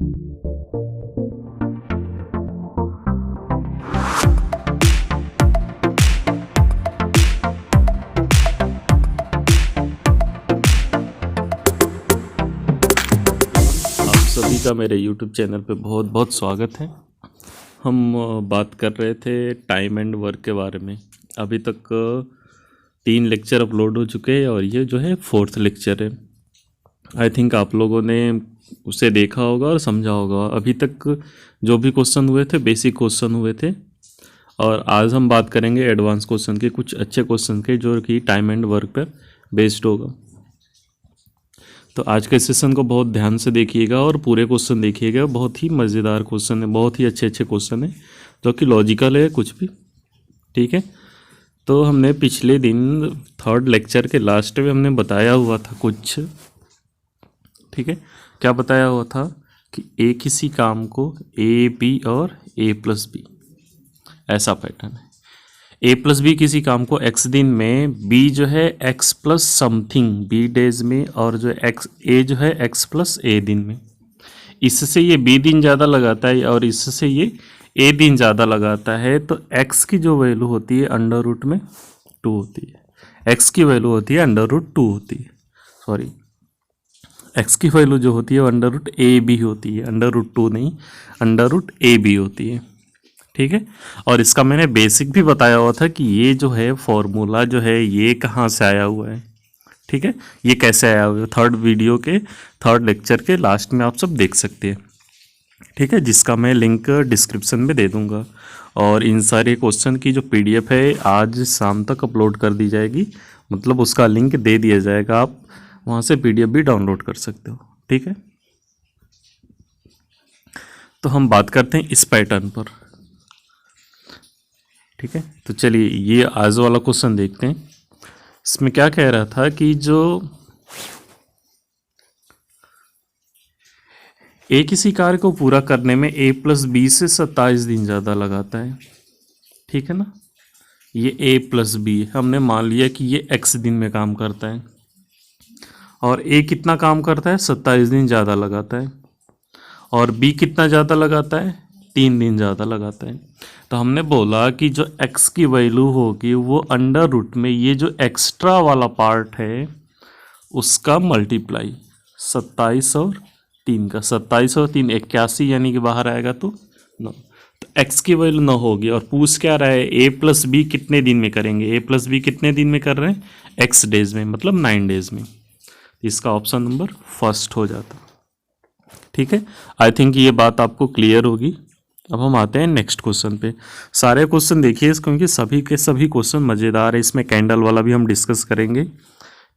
सभी का मेरे YouTube चैनल पे बहुत बहुत स्वागत है। हम बात कर रहे थे टाइम एंड वर्क के बारे में। अभी तक 3 लेक्चर अपलोड हो चुके हैं और ये जो है 4th लेक्चर है। आई थिंक आप लोगों ने उसे देखा होगा और समझा होगा। अभी तक जो भी क्वेश्चन हुए थे बेसिक क्वेश्चन हुए थे और आज हम बात करेंगे एडवांस क्वेश्चन के, कुछ अच्छे क्वेश्चन के जो कि टाइम एंड वर्क पर बेस्ड होगा। तो आज के सेशन को बहुत ध्यान से देखिएगा और पूरे क्वेश्चन देखिएगा। बहुत ही मज़ेदार क्वेश्चन है, बहुत ही अच्छे क्वेश्चन है जो कि लॉजिकल है कुछ भी, ठीक है। तो हमने पिछले दिन 3rd लेक्चर के लास्ट में हमने बताया हुआ था कुछ, ठीक है। क्या बताया हुआ था कि ए किसी काम को ए बी और ए प्लस बी, ऐसा पैटर्न है। ए प्लस बी किसी काम को x दिन में, b जो है x plus something b days में, और जो x a जो है x प्लस a दिन में। इससे ये b दिन ज़्यादा लगाता है और इससे ये a दिन ज़्यादा लगाता है। तो x की जो वैल्यू होती है अंडर रूट में 2 होती है। x की वैल्यू होती है अंडर रूट 2 होती है, सॉरी x की वैल्यू जो होती है वो अंडर रूट ए बी होती है, अंडर रूट 2 नहीं, अंडर रूट ए बी होती है, ठीक है। और इसका मैंने बेसिक भी बताया हुआ था कि ये जो है फॉर्मूला जो है ये कहाँ से आया हुआ है, ठीक है। ये कैसे आया हुआ है 3rd वीडियो के 3rd लेक्चर के लास्ट में आप सब देख सकते हैं, ठीक है, जिसका मैं लिंक डिस्क्रिप्शन में दे दूंगा। और इन सारे क्वेश्चन की जो PDF है आज शाम तक अपलोड कर दी जाएगी, मतलब उसका लिंक दे दिया जाएगा, आप वहाँ से PDF भी डाउनलोड कर सकते हो, ठीक है। तो हम बात करते हैं इस पैटर्न पर, ठीक है। तो चलिए ये आज वाला क्वेश्चन देखते हैं। इसमें क्या कह रहा था कि जो ए किसी कार्य को पूरा करने में a प्लस बी से 27 दिन ज़्यादा लगाता है, ठीक है ना। ये a प्लस बी हमने मान लिया कि ये x दिन में काम करता है और a कितना काम करता है, 27 दिन ज़्यादा लगाता है, और b कितना ज़्यादा लगाता है, 3 दिन ज़्यादा लगाता है। तो हमने बोला कि जो x की वैल्यू होगी वो अंडर रूट में ये जो एक्स्ट्रा वाला पार्ट है उसका मल्टीप्लाई 27 और 3 का, 27 और 3 81, यानी कि बाहर आएगा तो 9। तो x की वैल्यू 9 होगी और पूछ क्या रहा है a प्लस बी कितने दिन में करेंगे, a प्लस बी कितने दिन में कर रहे हैं, x डेज में, मतलब 9 डेज में। इसका ऑप्शन नंबर फर्स्ट हो जाता, ठीक है। आई थिंक ये बात आपको क्लियर होगी। अब हम आते हैं नेक्स्ट क्वेश्चन पे। सारे क्वेश्चन देखिए क्योंकि सभी के सभी क्वेश्चन मज़ेदार है। इसमें कैंडल वाला भी हम डिस्कस करेंगे,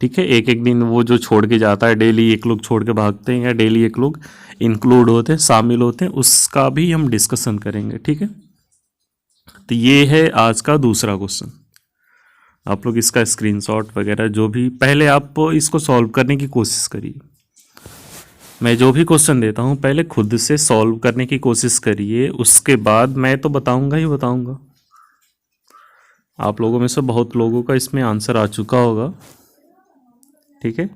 ठीक है। एक एक दिन वो जो छोड़ के जाता है, डेली एक लोग छोड़ के भागते हैं या डेली एक लोग इंक्लूड होते हैं, शामिल होते हैं, उसका भी हम डिस्कशन करेंगे, ठीक है। तो ये है आज का दूसरा क्वेश्चन। आप लोग इसका स्क्रीनशॉट वगैरह जो भी, पहले आप इसको सॉल्व करने की कोशिश करिए। मैं जो भी क्वेश्चन देता हूँ पहले खुद से सॉल्व करने की कोशिश करिए, उसके बाद मैं तो बताऊंगा ही बताऊंगा। आप लोगों में से बहुत लोगों का इसमें आंसर आ चुका होगा, ठीक है।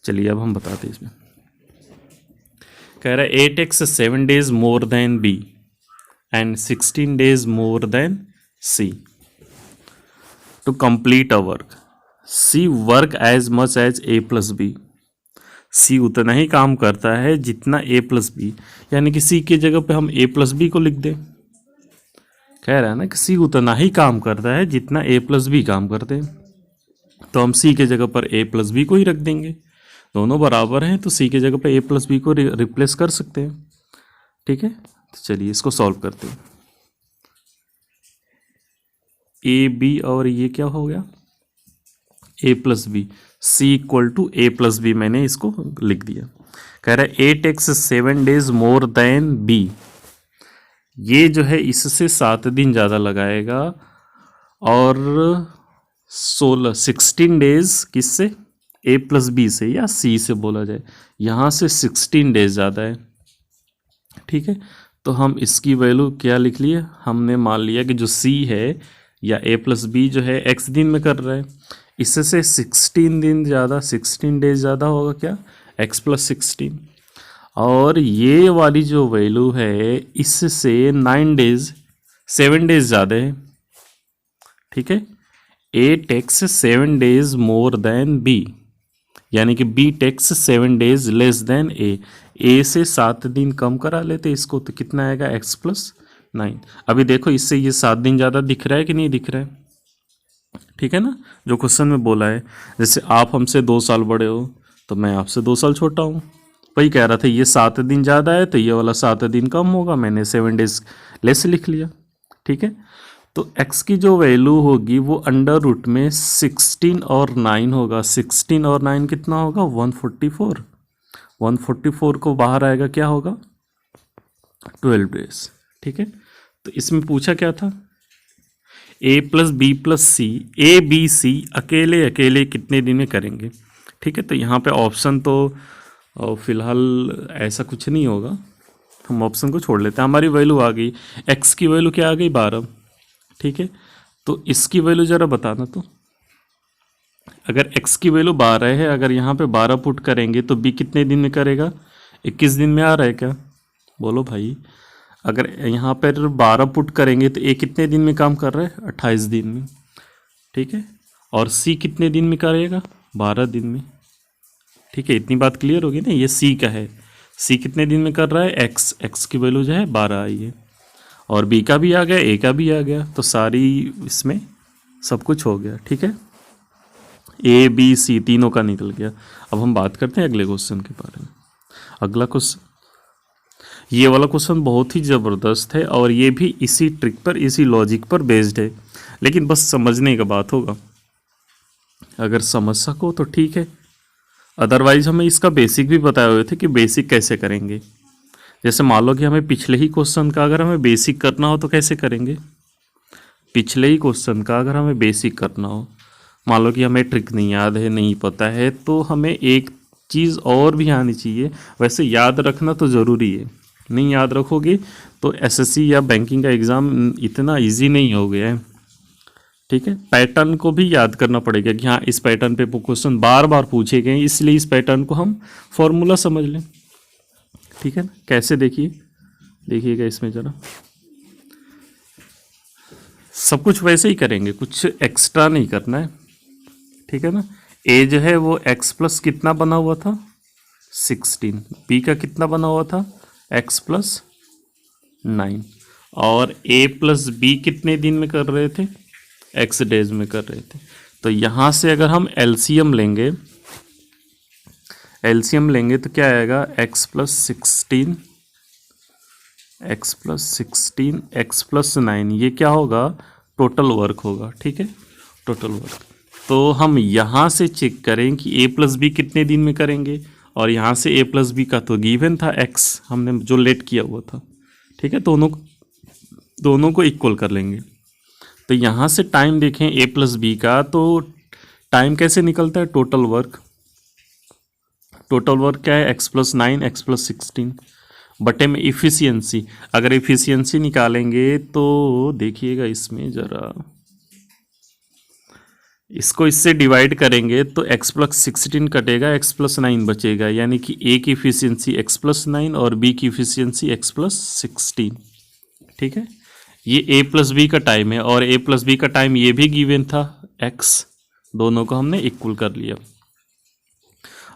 चलिए अब हम बताते हैं। इसमें कह रहा है 8x 7 days more than b and 16 days more than c to complete a work. c work as much as a plus B. C उतना ही काम करता है जितना ए प्लस बी, यानी कि सी की जगह पे हम ए प्लस बी को लिख दें। कह रहा है ना कि सी उतना ही काम करता है जितना ए प्लस बी काम करते हैं, तो हम सी के जगह पर ए प्लस बी को ही रख देंगे। दोनों बराबर हैं तो सी के जगह पर ए प्लस बी को रिप्लेस कर सकते हैं, ठीक है। तो चलिए इसको सॉल्व करते हैं। ए बी और ये क्या हो गया, A plus B, C equal to A plus B, मैंने इसको लिख दिया। कह रहा है 8x 7 days more than B. ये जो है इससे 7 दिन ज़्यादा लगाएगा और 16 डेज किससे, ए प्लस बी से या सी से बोला जाए, यहाँ से 16 डेज ज़्यादा है, ठीक है। तो हम इसकी वैल्यू क्या लिख लिए, हमने मान लिया कि जो सी है या ए प्लस बी जो है x दिन में कर रहा है, इससे 16 दिन ज़्यादा, 16 डेज ज़्यादा होगा क्या, x प्लस 16। और ये वाली जो वैल्यू है इससे 7 डेज ज़्यादा है, ठीक है। A takes 7 days more than B, यानी कि B takes 7 days less than A से 7 दिन कम करा लेते इसको, तो कितना आएगा x+9। अभी देखो इससे ये 7 दिन ज़्यादा दिख रहा है कि नहीं दिख रहा है, ठीक है ना। जो क्वेश्चन में बोला है, जैसे आप हमसे 2 साल बड़े हो तो मैं आपसे 2 साल छोटा हूँ, वही कह रहा था ये 7 दिन ज़्यादा है तो ये वाला 7 दिन कम होगा, मैंने 7 डेज लेस लिख लिया, ठीक है। तो x की जो वैल्यू होगी वो अंडर रूट में 16 और 9 होगा। 16 और 9 कितना होगा, 144। 144 को बाहर आएगा क्या होगा, 12 डेज, ठीक है। तो इसमें पूछा क्या था, a+b+c, ए बी सी अकेले अकेले कितने दिन में करेंगे, ठीक है। तो यहाँ पे ऑप्शन तो फिलहाल ऐसा कुछ नहीं होगा, हम ऑप्शन को छोड़ लेते हैं। हमारी वैल्यू आ गई, x की वैल्यू क्या आ गई 12, ठीक है। तो इसकी वैल्यू ज़रा बताना, तो अगर x की वैल्यू 12 है, अगर यहाँ पे 12 पुट करेंगे तो b कितने दिन में करेगा, 21 दिन में आ रहा है क्या, बोलो भाई। अगर यहाँ पर 12 पुट करेंगे तो a कितने दिन में काम कर रहा है, 28 दिन में, ठीक है। और c कितने दिन में करेगा, 12 दिन में, ठीक है। इतनी बात क्लियर होगी ना, ये c का है, c कितने दिन में कर रहा है, x की वैल्यू जो है 12 आई है, और b का भी आ गया, a का भी आ गया, तो सारी इसमें सब कुछ हो गया, ठीक है। a b c तीनों का निकल गया। अब हम बात करते हैं अगले क्वेश्चन के बारे में। अगला क्वेश्चन, ये वाला क्वेश्चन बहुत ही ज़बरदस्त है और ये भी इसी ट्रिक पर, इसी लॉजिक पर बेस्ड है, लेकिन बस समझने का बात होगा। अगर समझ सको तो ठीक है, अदरवाइज हमें इसका बेसिक भी बताए हुए थे कि बेसिक कैसे करेंगे। जैसे मान लो कि हमें पिछले ही क्वेश्चन का अगर हमें बेसिक करना हो तो कैसे करेंगे, पिछले ही क्वेश्चन का अगर हमें बेसिक करना हो, मान लो कि हमें ट्रिक नहीं याद है, नहीं पता है, तो हमें एक चीज़ और भी आनी चाहिए। वैसे याद रखना तो ज़रूरी है, नहीं याद रखोगे तो एसएससी या बैंकिंग का एग्ज़ाम इतना इजी नहीं हो गया है, ठीक है। पैटर्न को भी याद करना पड़ेगा कि हाँ इस पैटर्न पे क्वेश्चन बार बार पूछे गए, इसलिए इस पैटर्न को हम फॉर्मूला समझ लें, ठीक है ना। कैसे देखिएगा इसमें ज़रा, सब कुछ वैसे ही करेंगे, कुछ एक्स्ट्रा नहीं करना है, ठीक है ना। ए जो है वो x+ कितना बना हुआ था, 16, b का कितना बना हुआ था, x+9, और a+b कितने दिन में कर रहे थे, x डेज में कर रहे थे। तो यहाँ से अगर हम एलसीएम लेंगे तो क्या आएगा, x+16, x+9, ये क्या होगा, टोटल वर्क होगा, ठीक है, टोटल वर्क। तो हम यहाँ से चेक करें कि a+b कितने दिन में करेंगे, और यहाँ से a+b का तो गिवन था x, हमने जो लेट किया हुआ था, ठीक है। दोनों को इक्वल कर लेंगे। तो यहाँ से टाइम देखें a+b का, तो टाइम कैसे निकलता है, टोटल वर्क क्या है, x+9 x+16 बटे में इफ़िशियंसी। अगर इफ़िशियंसी निकालेंगे तो देखिएगा इसमें ज़रा, इसको इससे डिवाइड करेंगे तो x+16 कटेगा, x+9 बचेगा, यानी कि a की इफ़िशियंसी x+9 और b की इफ़िशियंसी x+16, ठीक है। ये a+b का टाइम है, और a+b का टाइम ये भी गिवन था x, दोनों को हमने इक्वल कर लिया।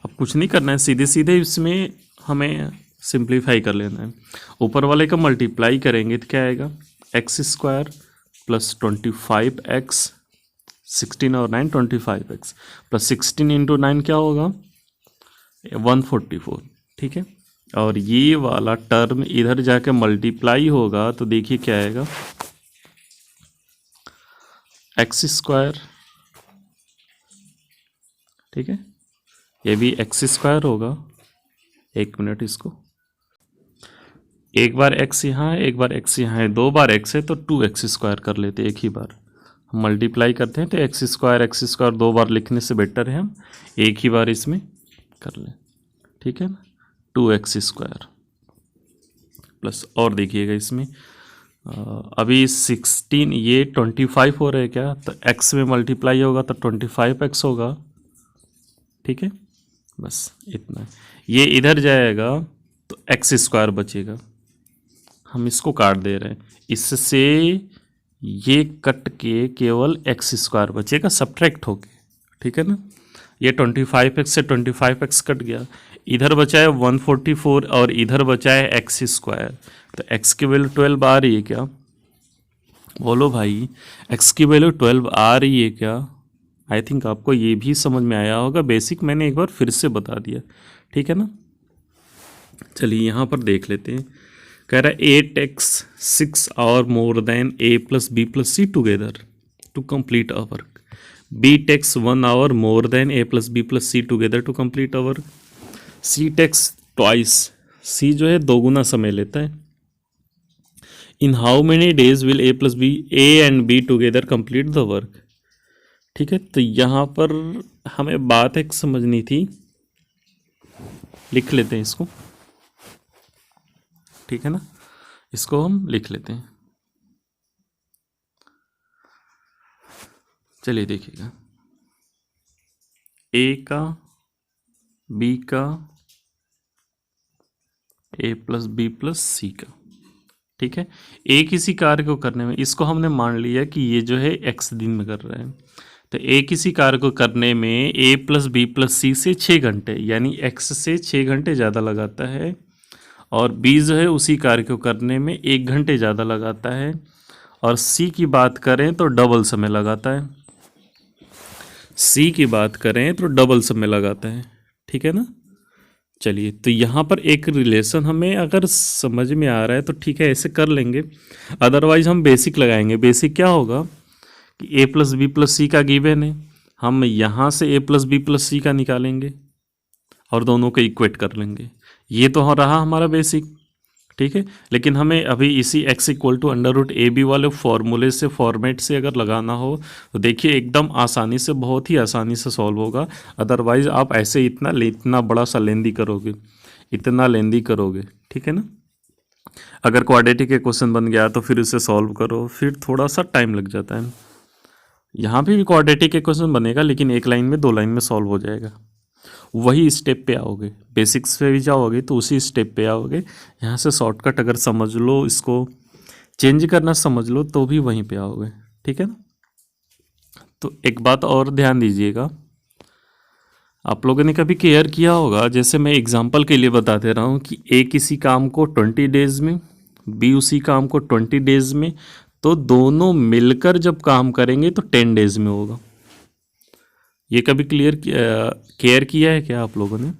अब कुछ नहीं करना है, सीधे सीधे इसमें हमें सिंप्लीफाई कर लेना है। ऊपर वाले का मल्टीप्लाई करेंगे तो क्या आएगा, x² + 25x, 16 और 9 25x, + 16 × 9 क्या होगा, 144, ठीक है। और ये वाला टर्म इधर जाके मल्टीप्लाई होगा तो देखिए क्या आएगा, x², ठीक है, ये भी x² होगा। एक मिनट, इसको एक बार x यहाँ है, एक बार x यहाँ है, 2 बार x है तो 2x² कर लेते, एक ही बार हम मल्टीप्लाई करते हैं तो x² 2 बार लिखने से बेटर है हम एक ही बार इसमें कर लें, ठीक है ना। 2x² प्लस, और देखिएगा इसमें अभी 16, ये 25 हो रहा है क्या, तो x में मल्टीप्लाई होगा तो 25x होगा, ठीक है, बस इतना। ये इधर जाएगा तो एक्स स्क्वायर बचेगा, हम इसको काट दे रहे हैं, इससे ये कट के केवल एक्स स्क्वायर बचेगा सब्ट्रैक्ट होके, ठीक है ना। ये 25x से 25x कट गया, इधर बचा है 144 और इधर बचा है एक्स स्क्वायर। तो x की वैल्यू 12 आ रही है क्या, बोलो भाई, x की वैल्यू 12 आ रही है क्या। आई थिंक आपको ये भी समझ में आया होगा, बेसिक मैंने एक बार फिर से बता दिया, ठीक है ना। चलिए यहाँ पर देख लेते हैं, कह रहा है 8x 6 और more than a plus B plus C together to complete a work, b takes 1 hour more than a plus b plus c together to complete our work, c takes twice, c जो है दोगुना समय लेता है। in how many days will a plus b a and b together complete the work, ठीक है। तो यहाँ पर हमें बात एक समझनी थी, लिख लेते हैं इसको, ठीक है ना, इसको हम लिख लेते हैं। चलिए देखिएगा, ए का, बी का, ए प्लस बी प्लस सी का, ठीक है। ए किसी कार्य को करने में, इसको हमने मान लिया कि ये जो है एक्स दिन में कर रहा है, तो ए किसी कार्य को करने में ए प्लस बी प्लस सी से 6 घंटे, यानी एक्स से 6 घंटे ज़्यादा लगाता है, और बी जो है उसी कार्य को करने में 1 घंटे ज़्यादा लगाता है, और सी की बात करें तो डबल समय लगाता है, सी की बात करें तो डबल समय लगाता है, ठीक है ना। चलिए, तो यहाँ पर एक रिलेशन हमें अगर समझ में आ रहा है तो ठीक है, ऐसे कर लेंगे, अदरवाइज हम बेसिक लगाएंगे। बेसिक क्या होगा कि ए प्लस बी प्लस सी का गिवन है, हम यहाँ से ए प्लस बी प्लस सी का निकालेंगे और दोनों को इक्वेट कर लेंगे, ये तो रहा हमारा बेसिक, ठीक है। लेकिन हमें अभी इसी x equal to under root A B वाले फॉर्मूले से, फॉर्मेट से अगर लगाना हो तो देखिए एकदम आसानी से, बहुत ही आसानी से सॉल्व होगा। अदरवाइज आप ऐसे इतना बड़ा सा लेंदी करोगे, इतना लेंदी करोगे, ठीक है ना। अगर क्वाड्रेटिक के क्वेश्चन बन गया तो फिर उसे सॉल्व करो, फिर थोड़ा सा टाइम लग जाता है। यहाँ पे भी क्वाड्रेटिक के क्वेश्चन बनेगा, लेकिन 1 लाइन में 2 लाइन में सॉल्व हो जाएगा, वही स्टेप पे आओगे, बेसिक्स पे भी जाओगे तो उसी स्टेप पे आओगे। यहाँ से शॉर्टकट अगर समझ लो, इसको चेंज करना समझ लो तो भी वहीं पे आओगे, ठीक है ना। तो एक बात और ध्यान दीजिएगा, आप लोगों ने कभी केयर किया होगा, जैसे मैं एग्जांपल के लिए बता दे रहा हूँ कि ए किसी काम को 20 डेज में, बी उसी काम को 20 डेज में, तो दोनों मिलकर जब काम करेंगे तो 10 डेज में होगा। ये कभी केयर किया है क्या आप लोगों ने?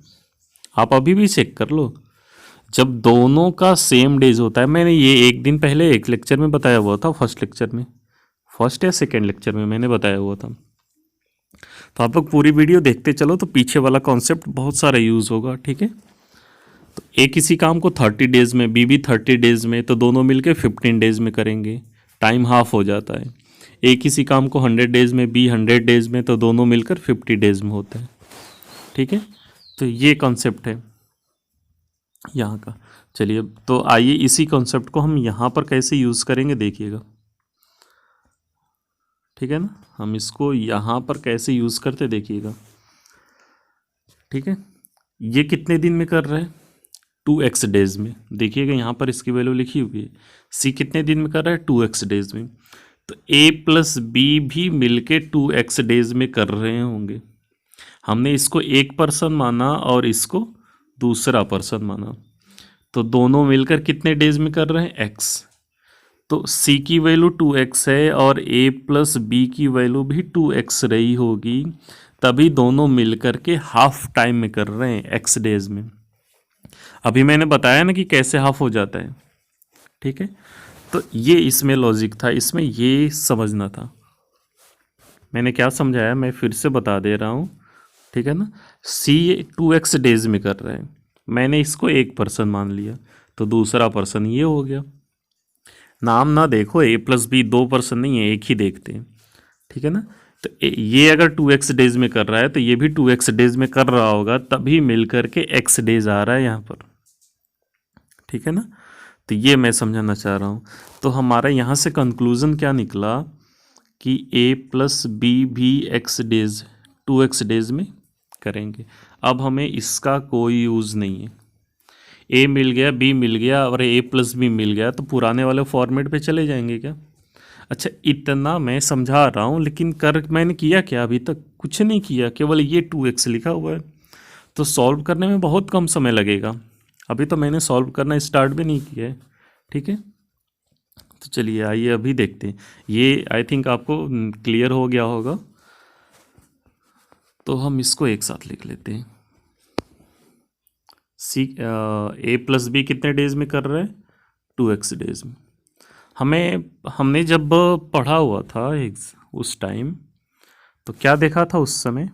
आप अभी भी चेक कर लो, जब दोनों का सेम डेज होता है, मैंने ये एक दिन पहले एक लेक्चर में बताया हुआ था, फर्स्ट लेक्चर में, फर्स्ट या सेकेंड लेक्चर में मैंने बताया हुआ था। तो आप लोग पूरी वीडियो देखते चलो तो पीछे वाला कॉन्सेप्ट बहुत सारा यूज़ होगा, ठीक है। तो ए किसी काम को 30 डेज में, बी भी 30 डेज में, तो दोनों मिलकर 15 डेज में करेंगे, टाइम हाफ हो जाता है। ए किसी काम को 100 डेज में, बी 100 डेज में, तो दोनों मिलकर 50 डेज में होता है, ठीक है। तो ये कॉन्सेप्ट है यहाँ का। चलिए, तो आइए इसी कॉन्सेप्ट को हम यहाँ पर कैसे यूज़ करेंगे देखिएगा, ठीक है ना। हम इसको यहाँ पर कैसे यूज़ करते देखिएगा, ठीक है। ये कितने दिन में कर रहे हैं? 2x डेज में, देखिएगा यहाँ पर इसकी वैल्यू लिखी हुई है। सी कितने दिन में कर रहा है? 2x डेज में। तो a प्लस बी भी मिलके 2x डेज में कर रहे होंगे। हमने इसको एक पर्सन माना और इसको दूसरा पर्सन माना, तो दोनों मिलकर कितने डेज में कर रहे हैं? x। तो c की वैल्यू 2x है और a प्लस बी की वैल्यू भी 2x रही होगी, तभी दोनों मिलकर के हाफ टाइम में कर रहे हैं, x डेज में। अभी मैंने बताया ना कि कैसे हाफ हो जाता है, ठीक है। तो ये इसमें लॉजिक था, इसमें ये समझना था। मैंने क्या समझाया मैं फिर से बता दे रहा हूँ, ठीक है ना। c 2x डेज में कर रहे हैं, मैंने इसको एक पर्सन मान लिया, तो दूसरा पर्सन ये हो गया। नाम ना देखो, a प्लस बी 2 पर्सन नहीं है, एक ही देखते हैं, ठीक है ना। तो ये अगर 2x डेज में कर रहा है तो ये भी 2x डेज में कर रहा होगा, तभी मिल करके x डेज आ रहा है यहाँ पर, ठीक है ना। तो ये मैं समझाना चाह रहा हूँ। तो हमारा यहाँ से कंक्लूज़न क्या निकला कि a प्लस बी भी x डेज 2x डेज में करेंगे। अब हमें इसका कोई यूज़ नहीं है, ए मिल गया, बी मिल गया और ए प्लस बी मिल गया, तो पुराने वाले फॉर्मेट पे चले जाएंगे क्या? अच्छा, इतना मैं समझा रहा हूँ, लेकिन कर मैंने किया क्या? अभी तक कुछ नहीं किया, केवल ये 2x लिखा हुआ है। तो सॉल्व करने में बहुत कम समय लगेगा। अभी तो मैंने सॉल्व करना स्टार्ट भी नहीं किया है। ठीक है, तो चलिए आइए अभी देखते हैं। ये आई थिंक आपको क्लियर हो गया होगा, तो हम इसको एक साथ लिख लेते हैं। सी ए प्लस बी कितने डेज में कर रहे हैं? 2x डेज में। हमने जब पढ़ा हुआ था उस टाइम, तो क्या देखा था उस समय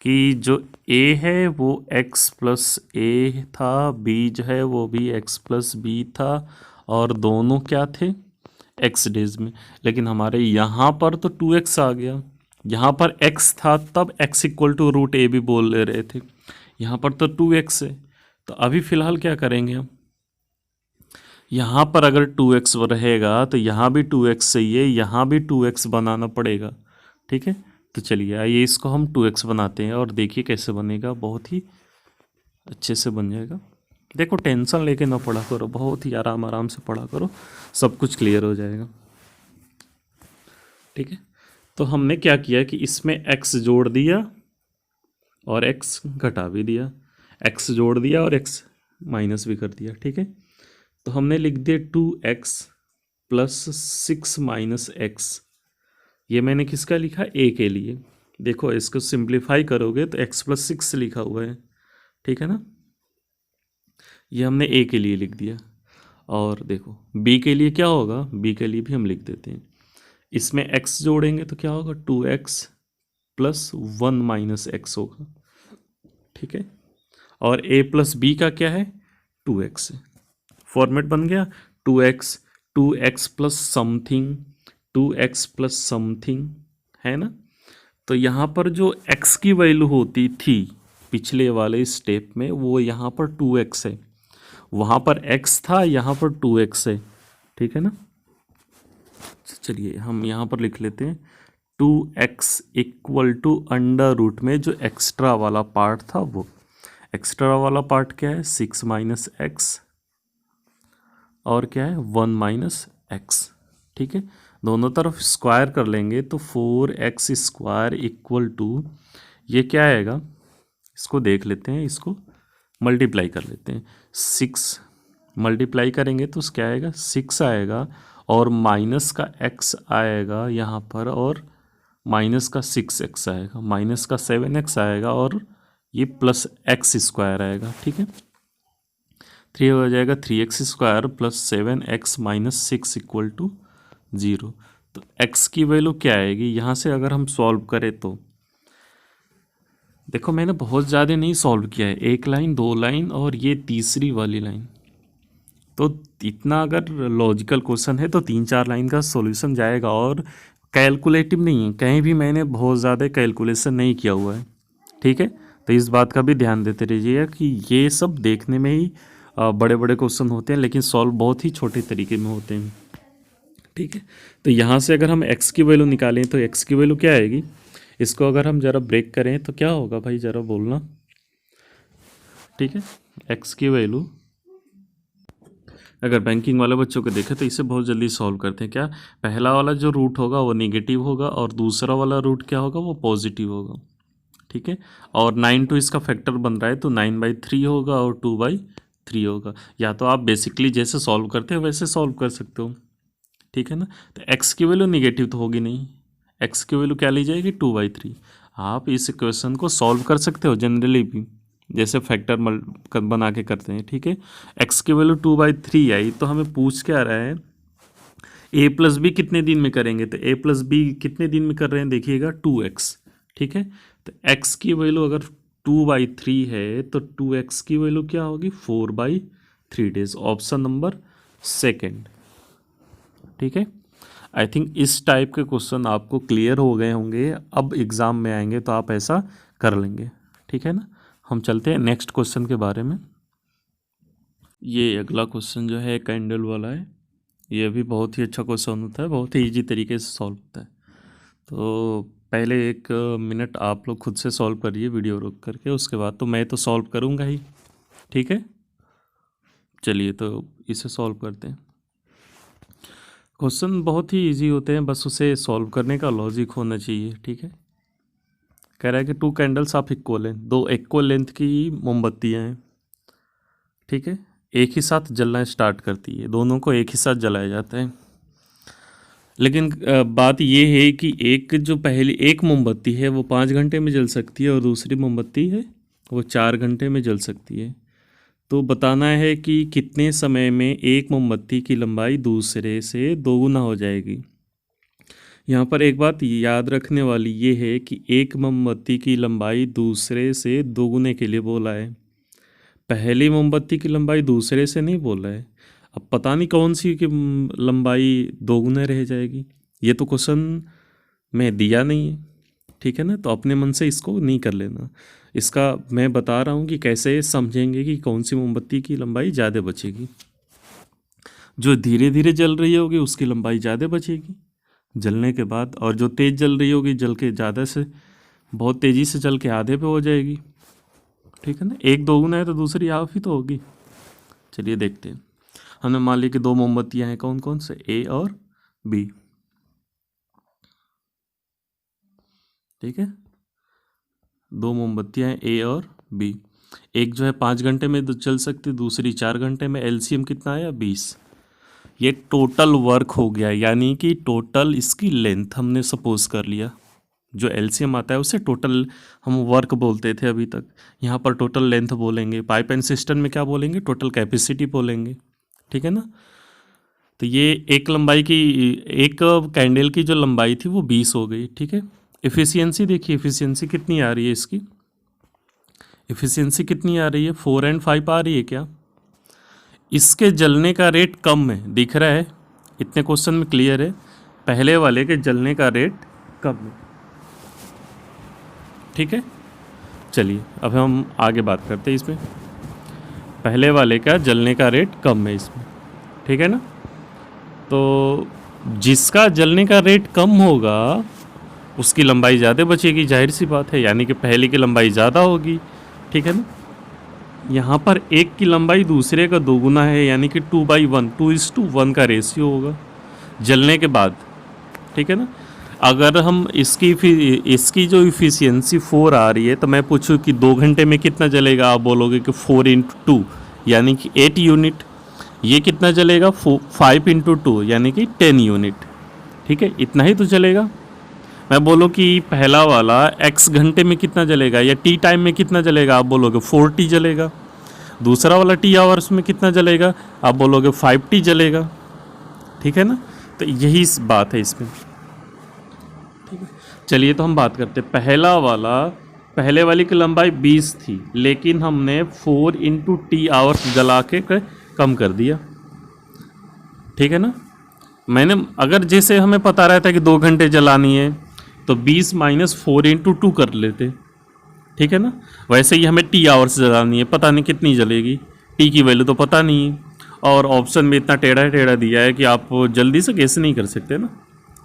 कि जो a है वो x प्लस ए था, b जो है वो भी x प्लस बी था, और दोनों क्या थे? x डेज में। लेकिन हमारे यहाँ पर तो 2x आ गया। यहाँ पर x था तब x इक्वल टू रूट ए भी बोल ले रहे थे, यहाँ पर तो 2x है। तो अभी फ़िलहाल क्या करेंगे हम? यहाँ पर अगर 2x रहेगा तो यहाँ भी 2x सही है, यहाँ भी 2x बनाना पड़ेगा। ठीक है, तो चलिए आइए इसको हम 2x बनाते हैं और देखिए कैसे बनेगा। बहुत ही अच्छे से बन जाएगा। देखो, टेंशन लेके ना पढ़ा करो, बहुत ही आराम आराम से पढ़ा करो, सब कुछ क्लियर हो जाएगा। ठीक है, तो हमने क्या किया कि इसमें x जोड़ दिया और x घटा भी दिया, x जोड़ दिया और x माइनस भी कर दिया। ठीक है, तो हमने लिख दिया 2x प्लस 6 माइनस एक्स। ये मैंने किसका लिखा? a के लिए। देखो, इसको सिंप्लीफाई करोगे तो x प्लस 6 लिखा हुआ है। ठीक है ना, ये हमने a के लिए लिख दिया। और देखो b के लिए क्या होगा? b के लिए भी हम लिख देते हैं। इसमें x जोड़ेंगे तो क्या होगा? 2x प्लस 1 माइनस एक्स होगा। ठीक है, और a प्लस बी का क्या है? 2x है। फॉर्मेट बन गया 2x plus something, 2x plus something, है ना। तो यहाँ पर जो x की वैल्यू होती थी पिछले वाले स्टेप में, वो यहाँ पर 2x है। वहाँ पर x था, यहाँ पर 2x है। ठीक है ना, चलिए हम यहाँ पर लिख लेते हैं 2x equal to under root में जो एक्स्ट्रा वाला पार्ट था, वो एक्स्ट्रा वाला पार्ट क्या है? 6 माइनस एक्स, और क्या है? 1 माइनस एक्स। ठीक है, दोनों तरफ स्क्वायर कर लेंगे तो 4x स्क्वायर इक्वल टू, ये क्या आएगा? इसको देख लेते हैं, इसको मल्टीप्लाई कर लेते हैं। 6 मल्टीप्लाई करेंगे तो क्या आएगा? 6 आएगा, और माइनस का x आएगा यहाँ पर, और माइनस का 6x आएगा, माइनस का 7x आएगा, और ये प्लस x स्क्वायर आएगा। ठीक है, 3 हो जाएगा 3x square plus 7x minus 6 equal to 0। तो x की वैल्यू क्या आएगी? यहाँ से अगर हम सॉल्व करें तो देखो, मैंने बहुत ज़्यादा नहीं सॉल्व किया है, 1 लाइन 2 लाइन और ये तीसरी वाली लाइन। तो इतना अगर लॉजिकल क्वेश्चन है तो 3-4 लाइन का सॉल्यूशन जाएगा, और कैलकुलेटिव नहीं है, कहीं भी मैंने बहुत ज़्यादा कैलकुलेशन नहीं किया हुआ है। ठीक है, तो इस बात का भी ध्यान देते रहिएगा कि ये सब देखने में ही बड़े बड़े क्वेश्चन होते हैं, लेकिन सॉल्व बहुत ही छोटे तरीके में होते हैं। ठीक है, तो यहाँ से अगर हम x की वैल्यू निकालें तो x की वैल्यू क्या आएगी? इसको अगर हम ज़रा ब्रेक करें तो क्या होगा भाई, ज़रा बोलना। ठीक है, x की वैल्यू अगर बैंकिंग वाले बच्चों को देखें तो इसे बहुत जल्दी सॉल्व करते हैं। क्या? पहला वाला जो रूट होगा वो नेगेटिव होगा, और दूसरा वाला रूट क्या होगा? वो पॉजिटिव होगा। ठीक है, और 9 तो इसका फैक्टर बन रहा है, तो 9/3 होगा और 2/3 होगा। या तो आप बेसिकली जैसे सॉल्व करते हो वैसे सॉल्व कर सकते हो। ठीक है ना, तो x की वैल्यू निगेटिव तो होगी नहीं, x की वैल्यू क्या ली जाएगी? 2/3। आप इस इक्वेशन को सॉल्व कर सकते हो जनरली भी, जैसे फैक्टर बना के करते हैं। ठीक है, x की वैल्यू 2/3 आई, तो हमें पूछ क्या रहा है? a प्लस बी कितने दिन में करेंगे? तो a प्लस बी कितने दिन में कर रहे हैं? देखिएगा 2x। ठीक है, तो x की वैल्यू अगर 2/3 है तो 2x की वैल्यू क्या होगी? 4/3 डेज। Option number second. ठीक है, आई थिंक इस टाइप के क्वेश्चन आपको क्लियर हो गए होंगे, अब एग्ज़ाम में आएंगे तो आप ऐसा कर लेंगे। ठीक है ना, हम चलते हैं नेक्स्ट क्वेश्चन के बारे में। ये अगला क्वेश्चन जो है कैंडल वाला है, ये भी बहुत ही अच्छा क्वेश्चन होता है, बहुत ही ईजी तरीके से सॉल्व होता है। तो पहले 1 मिनट आप लोग खुद से सॉल्व करिए वीडियो रोक करके, उसके बाद तो मैं तो सॉल्व करूँगा ही। ठीक है, चलिए तो इसे सॉल्व करते हैं। क्वेश्चन बहुत ही इजी होते हैं, बस उसे सॉल्व करने का लॉजिक होना चाहिए। ठीक है, कह रहा है कि 2 candles of equal length, 2 equal length की मोमबत्तियाँ हैं। ठीक है, एक ही साथ जलना स्टार्ट करती है, दोनों को एक ही साथ जलाया जाता है। लेकिन बात ये है कि एक जो पहली एक मोमबत्ती है वो 5 घंटे में जल सकती है और दूसरी मोमबत्ती है वो 4 घंटे में जल सकती है। तो बताना है कि कितने समय में एक मोमबत्ती की लंबाई दूसरे से दोगुना हो जाएगी। यहाँ पर एक बात याद रखने वाली ये है कि एक मोमबत्ती की लंबाई दूसरे से दोगुने के लिए बोला है, पहली मोमबत्ती की लंबाई दूसरे से नहीं बोला है। अब पता नहीं कौन सी की लंबाई दोगुने रह जाएगी, ये तो क्वेश्चन में दिया नहीं है। ठीक है ना, तो अपने मन से इसको नहीं कर लेना। इसका मैं बता रहा हूँ कि कैसे समझेंगे कि कौन सी मोमबत्ती की लंबाई ज़्यादा बचेगी। जो धीरे धीरे जल रही होगी उसकी लंबाई ज़्यादा बचेगी जलने के बाद, और जो तेज़ जल रही होगी जल के ज़्यादा से बहुत तेज़ी से जल के आधे पे हो जाएगी। ठीक है ना, एक दोगुना है तो दूसरी हाफ ही तो होगी। चलिए देखते हैं। हमने मान लिया कि 2 मोमबत्तियाँ हैं, कौन कौन से, ए और बी। ठीक है, 2 मोमबत्तियाँ हैं ए और बी। एक जो है 5 घंटे में चल सकती, दूसरी 4 घंटे में। एलसीएम कितना आया, 20। ये टोटल वर्क हो गया, यानी कि टोटल इसकी लेंथ हमने सपोज कर लिया। जो एलसीएम आता है उसे टोटल हम वर्क बोलते थे अभी तक, यहाँ पर टोटल लेंथ बोलेंगे। पाइप एंड सिस्टम में क्या बोलेंगे, टोटल कैपेसिटी बोलेंगे। ठीक है ना, तो ये एक लंबाई की, एक कैंडल की जो लंबाई थी वो 20 हो गई। ठीक है, एफिशिएंसी देखिए, एफिशिएंसी कितनी आ रही है इसकी, एफिशिएंसी कितनी आ रही है, 4 और 5 आ रही है क्या। इसके जलने का रेट कम है, दिख रहा है, इतने क्वेश्चन में क्लियर है। पहले वाले के जलने का रेट कम है। ठीक है, चलिए अब हम आगे बात करते हैं इसमें। पहले वाले का जलने का रेट कम है इसमें, ठीक है ना। तो जिसका जलने का रेट कम होगा उसकी लंबाई ज़्यादा बचेगी, जाहिर सी बात है, यानी कि पहले की लंबाई ज़्यादा होगी। ठीक है ना, यहाँ पर एक की लंबाई दूसरे का दोगुना है, यानी कि 2/1, 2:1 का रेशियो होगा जलने के बाद। ठीक है ना, अगर हम इसकी जो इफ़िशियंसी 4 आ रही है तो मैं पूछूं कि 2 घंटे में कितना जलेगा, आप बोलोगे कि 4 × 2 यानी कि 8 यूनिट। ये कितना जलेगा, 5 × 2 यानी कि 10 यूनिट। ठीक है, इतना ही तो चलेगा। मैं बोलो कि पहला वाला x घंटे में कितना जलेगा या t टाइम में कितना जलेगा, आप बोलोगे 4t जलेगा। दूसरा वाला t आवर्स में कितना जलेगा, आप बोलोगे 5t जलेगा। ठीक है ना, तो यही बात है इसमें। ठीक है, चलिए तो हम बात करते हैं। पहले वाली की लंबाई 20 थी, लेकिन हमने 4 × t आवर्स जला के कम कर दिया। ठीक है ना, मैंने अगर जैसे हमें पता रहता है कि 2 घंटे जलानी है तो 20 - 4 × 2 कर लेते। ठीक है ना, वैसे ही हमें टी आवर्स जलानी है, पता नहीं कितनी जलेगी, टी की वैल्यू तो पता नहीं है, और ऑप्शन में इतना टेढ़ा टेढ़ा दिया है कि आप जल्दी से गेस नहीं कर सकते ना।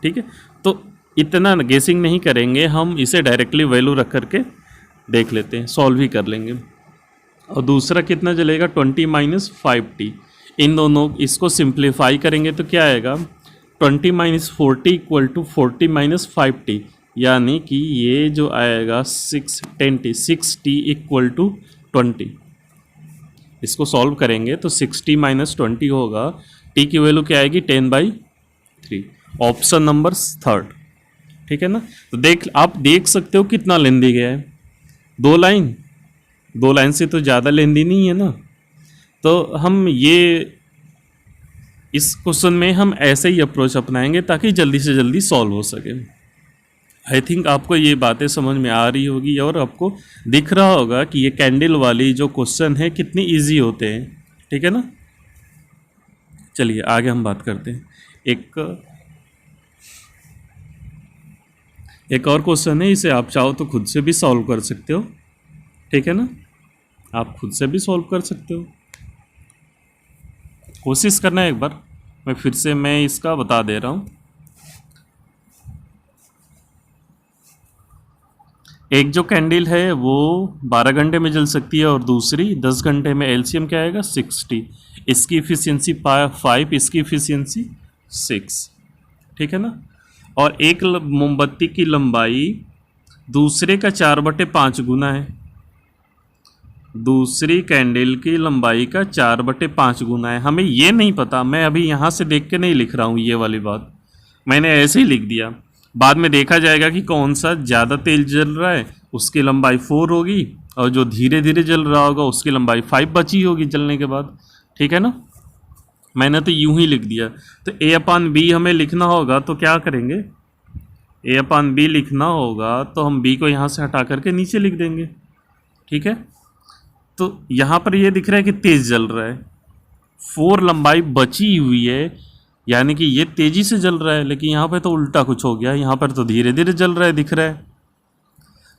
ठीक है, तो इतना गेसिंग नहीं करेंगे, हम इसे डायरेक्टली वैल्यू रख करके देख लेते हैं, सॉल्व ही कर लेंगे। और दूसरा कितना जलेगा, 20 - 5t। इन दोनों इसको सिंप्लीफाई करेंगे तो क्या आएगा, 20 - 40 = 40 - 5t, यानी कि ये जो आएगा 6t = 20। इसको सॉल्व करेंगे तो 60 - 20 होगा, t की वैल्यू क्या आएगी, 10/3। Option number 3। ठीक है ना, तो आप देख सकते हो कितना लेंदी गया है, 2 लाइन से तो ज़्यादा लेंदी नहीं है ना। तो हम इस क्वेश्चन में हम ऐसे ही अप्रोच अपनाएंगे ताकि जल्दी से जल्दी सॉल्व हो सके। आई थिंक आपको ये बातें समझ में आ रही होगी और आपको दिख रहा होगा कि ये कैंडल वाली जो क्वेश्चन है कितनी इजी होते हैं। ठीक है ना, चलिए आगे हम बात करते हैं। एक और क्वेश्चन है, इसे आप चाहो तो खुद से भी सॉल्व कर सकते हो। ठीक है ना, आप खुद से भी सॉल्व कर सकते हो, कोशिश करना है एक बार। मैं इसका बता दे रहा हूँ। एक जो कैंडल है वो 12 घंटे में जल सकती है और दूसरी 10 घंटे में। एलसीएम क्या आएगा 60। इसकी इफिशियंसी 5, इसकी इफिशियंसी 6, ठीक है ना। और एक मोमबत्ती की लंबाई दूसरे का 4/5 गुना है। दूसरी कैंडल की लंबाई का 4/5 गुना है। हमें ये नहीं पता, मैं अभी यहाँ से देख के नहीं लिख रहा हूँ ये वाली बात, मैंने ऐसे ही लिख दिया। बाद में देखा जाएगा कि कौन सा ज़्यादा तेल जल रहा है, उसकी लंबाई 4 होगी, और जो धीरे धीरे जल रहा होगा उसकी लंबाई 5 बची होगी जलने के बाद, ठीक है ना। मैंने तो यूं ही लिख दिया। तो A/B हमें लिखना होगा तो क्या करेंगे, A/B लिखना होगा तो हम B को यहाँ से हटा करके नीचे लिख देंगे, ठीक है। तो यहाँ पर ये दिख रहा है कि तेज़ जल रहा है, 4 लंबाई बची हुई है, यानी कि ये तेज़ी से जल रहा है। लेकिन यहाँ पे तो उल्टा कुछ हो गया, यहाँ पर तो धीरे धीरे जल रहा है दिख रहा है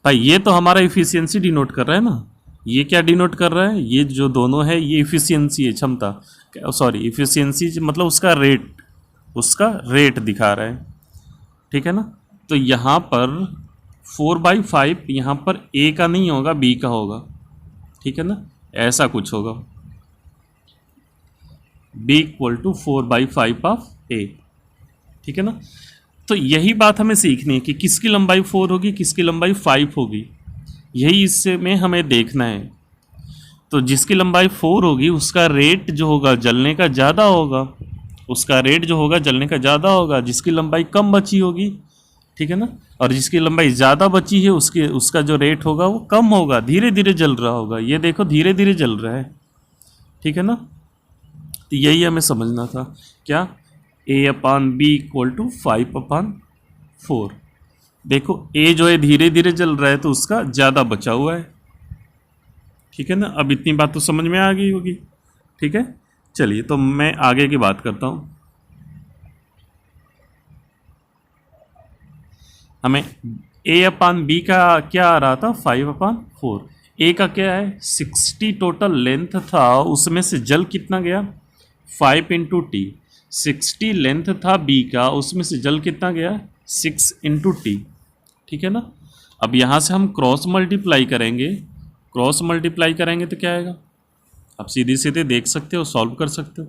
भाई। ये तो हमारा इफ़िशियंसी डिनोट कर रहा है ना। ये क्या डिनोट कर रहा है, ये जो दोनों है ये इफ़िशियंसी है, क्षमता, सॉरी इफ़िशियंसी मतलब उसका रेट दिखा रहा है, ठीक है ना। तो यहाँ पर 4/5 यहाँ पर A का नहीं होगा B का होगा, ठीक है ना, ऐसा कुछ होगा। B = 4/5 ऑफ A, ठीक है ना। तो यही बात हमें सीखनी है कि किसकी लंबाई 4 होगी, किसकी लंबाई 5 होगी, यही इससे में हमें देखना है। तो जिसकी लंबाई 4 होगी उसका रेट जो होगा जलने का ज़्यादा होगा, उसका रेट जो होगा जलने का ज़्यादा होगा। जिसकी लंबाई कम बची होगी, ठीक है ना, और जिसकी लंबाई ज़्यादा बची है उसका जो रेट होगा वो कम होगा, धीरे धीरे जल रहा होगा। ये देखो धीरे धीरे जल रहा है, ठीक है ना। तो यही हमें समझना था, क्या A/B = 5/4। देखो A जो है धीरे धीरे जल रहा है तो उसका ज़्यादा बचा हुआ है, ठीक है ना। अब इतनी बात तो समझ में आ गई होगी, ठीक है। चलिए तो मैं आगे की बात करता हूँ। हमें A/B का क्या आ रहा था 5/4। A का क्या है 60 टोटल लेंथ था, उसमें से जल कितना गया 5 × T। 60 लेंथ था B का, उसमें से जल कितना गया 6 × T, ठीक है ना। अब यहाँ से हम क्रॉस मल्टीप्लाई करेंगे, क्रॉस मल्टीप्लाई करेंगे तो क्या आएगा, आप सीधे सीधे देख सकते हो, सॉल्व कर सकते हो,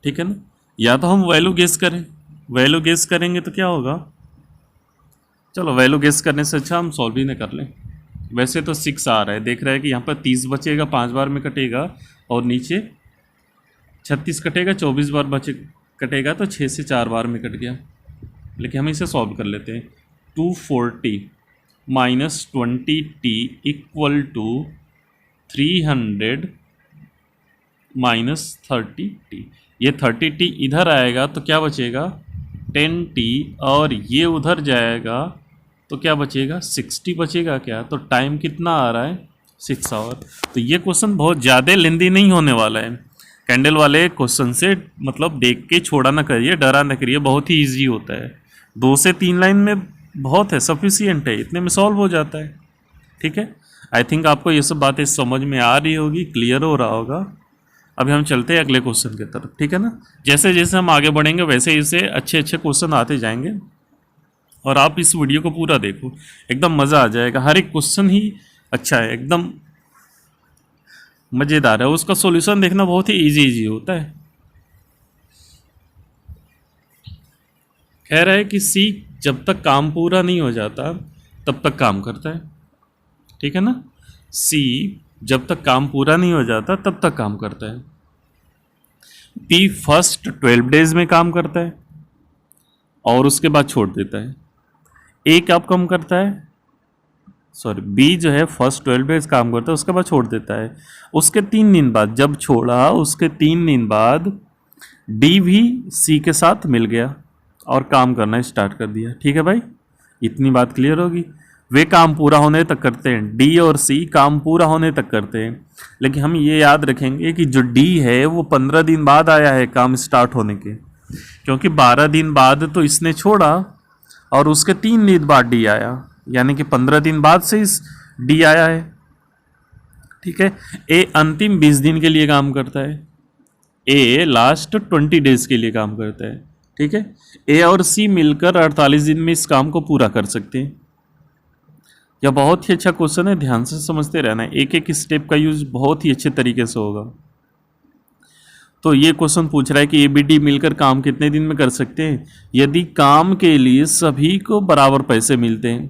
ठीक है ना। या तो हम वैल्यू गेस करें, वैल्यू गेस करेंगे तो क्या होगा, चलो वैल्यू गेस करने से अच्छा हम सॉल्व ही ना कर लें। वैसे तो 6 आ रहा है, देख रहा है कि यहाँ पर 30 बचेगा, 5 बार में कटेगा, और नीचे 36 कटेगा, 24 बार बचे कटेगा, तो 6 से 4 बार में कट गया। लेकिन हम इसे सॉल्व कर लेते हैं। 240 - 20T = 300 - 30T। ये 30T इधर आएगा तो क्या बचेगा 10T, और ये उधर जाएगा तो क्या बचेगा 60 बचेगा क्या। तो टाइम कितना आ रहा है 6 आवर। तो ये क्वेश्चन बहुत ज़्यादा लेंदी नहीं होने वाला है। कैंडल वाले क्वेश्चन से मतलब देख के छोड़ा ना करिए, डरा ना करिए, बहुत ही इजी होता है। 2 से 3 लाइन में बहुत है, सफिशियंट है, इतने में सॉल्व हो जाता है, ठीक है। आई थिंक आपको ये सब बातें समझ में आ रही होगी, क्लियर हो रहा होगा। अभी हम चलते हैं अगले क्वेश्चन की तरफ, ठीक है ना। जैसे जैसे हम आगे बढ़ेंगे वैसे वैसे अच्छे अच्छे क्वेश्चन आते जाएंगे, और आप इस वीडियो को पूरा देखो, एकदम मज़ा आ जाएगा। हर एक क्वेश्चन ही अच्छा है, एकदम मज़ेदार है, उसका सॉल्यूशन देखना बहुत ही इजी होता है। कह रहा है कि सी जब तक काम पूरा नहीं हो जाता तब तक काम करता है, ठीक है ना। सी जब तक काम पूरा नहीं हो जाता तब तक काम करता है। पी फर्स्ट 12 डेज में काम करता है और उसके बाद छोड़ देता है। ए कब काम करता है, सॉरी बी जो है फर्स्ट 12 डेज काम करता है, उसके बाद छोड़ देता है। उसके 3 दिन बाद जब छोड़ा, उसके 3 दिन बाद डी भी सी के साथ मिल गया और काम करना स्टार्ट कर दिया, ठीक है भाई। इतनी बात क्लियर होगी। वे काम पूरा होने तक करते हैं, डी और सी काम पूरा होने तक करते हैं। लेकिन हम ये याद रखेंगे कि जो डी है वो 15 दिन बाद आया है काम स्टार्ट होने के, क्योंकि 12 दिन बाद तो इसने छोड़ा और उसके 3 दिन बाद डी आया, यानी कि 15 दिन बाद से इस डी आया है, ठीक है। ए अंतिम 20 दिन के लिए काम करता है, ए लास्ट 20 डेज के लिए काम करता है, ठीक है। ए और सी मिलकर 48 दिन में इस काम को पूरा कर सकते हैं, यह बहुत ही अच्छा क्वेश्चन है, ध्यान से समझते रहना है, एक एक स्टेप का यूज बहुत ही अच्छे तरीके से होगा। तो ये क्वेश्चन पूछ रहा है कि एबीडी मिलकर काम कितने दिन में कर सकते हैं यदि काम के लिए सभी को बराबर पैसे मिलते हैं।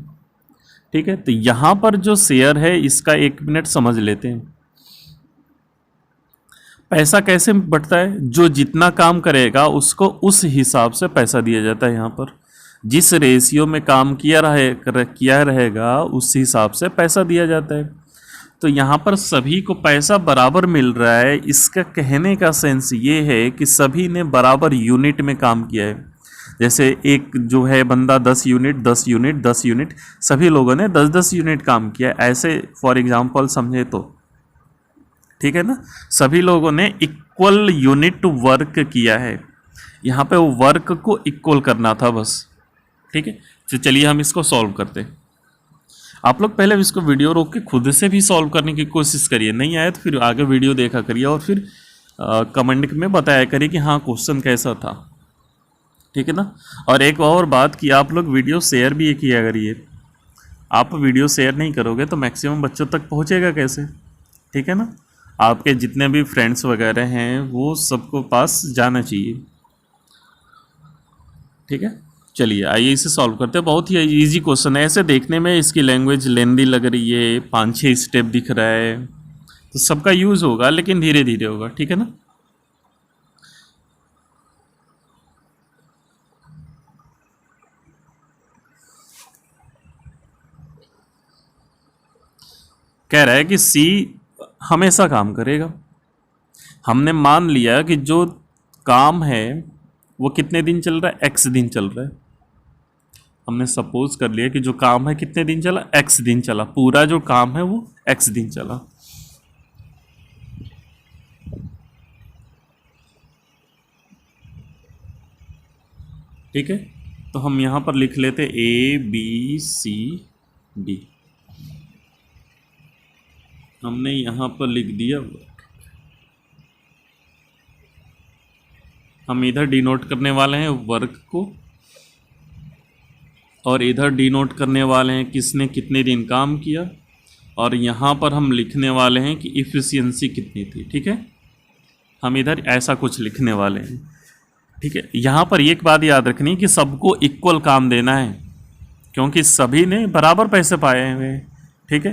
ठीक है, तो यहाँ पर जो शेयर है इसका 1 मिनट समझ लेते हैं। पैसा कैसे बढ़ता है, जो जितना काम करेगा उसको उस हिसाब से पैसा दिया जाता है। यहाँ पर जिस रेशियो में काम किया रहेगा उस हिसाब से पैसा दिया जाता है। तो यहाँ पर सभी को पैसा बराबर मिल रहा है, इसका कहने का सेंस ये है कि सभी ने बराबर यूनिट में काम किया है। जैसे एक जो है बंदा 10 यूनिट 10 यूनिट 10 यूनिट, सभी लोगों ने 10-10 यूनिट काम किया, ऐसे फॉर एग्जांपल समझे तो। ठीक है ना, सभी लोगों ने इक्वल यूनिट वर्क किया है, यहाँ पे वो वर्क को इक्वल करना था बस। ठीक है, तो चलिए हम इसको सॉल्व करते हैं। आप लोग पहले इसको वीडियो रोक के खुद से भी सॉल्व करने की कोशिश करिए, नहीं आए तो फिर आगे वीडियो देखा करिए और फिर कमेंट में बताया करिए कि हाँ क्वेश्चन कैसा था। ठीक है ना, और एक और बात कि आप लोग वीडियो शेयर भी किया करिए। आप वीडियो शेयर नहीं करोगे तो मैक्सिमम बच्चों तक पहुँचेगा कैसे। ठीक है ना, आपके जितने भी फ्रेंड्स वगैरह हैं वो सबको पास जाना चाहिए। ठीक है, चलिए आइए इसे सॉल्व करते हैं। बहुत ही इजी क्वेश्चन है, ऐसे देखने में इसकी लैंग्वेज लेंदी लग रही है, 5-6 स्टेप दिख रहा है, तो सबका यूज़ होगा लेकिन धीरे धीरे होगा। ठीक है ना, कह रहा है कि सी हमेशा काम करेगा। हमने मान लिया कि जो काम है वो कितने दिन चल रहा है, एक्स दिन चल रहा है। हमने सपोज कर लिया कि जो काम है कितने दिन चला, एक्स दिन चला, पूरा जो काम है वो एक्स दिन चला। ठीक है, तो हम यहां पर लिख लेते ABCD। हमने यहां पर लिख दिया, हम इधर डिनोट करने वाले हैं वर्क को और इधर डिनोट करने वाले हैं किसने कितने दिन काम किया, और यहाँ पर हम लिखने वाले हैं कि इफ़िशियंसी कितनी थी। ठीक है, हम इधर ऐसा कुछ लिखने वाले हैं। ठीक है, यहाँ पर एक बात याद रखनी कि सबको इक्वल काम देना है क्योंकि सभी ने बराबर पैसे पाए हुए हैं। ठीक है,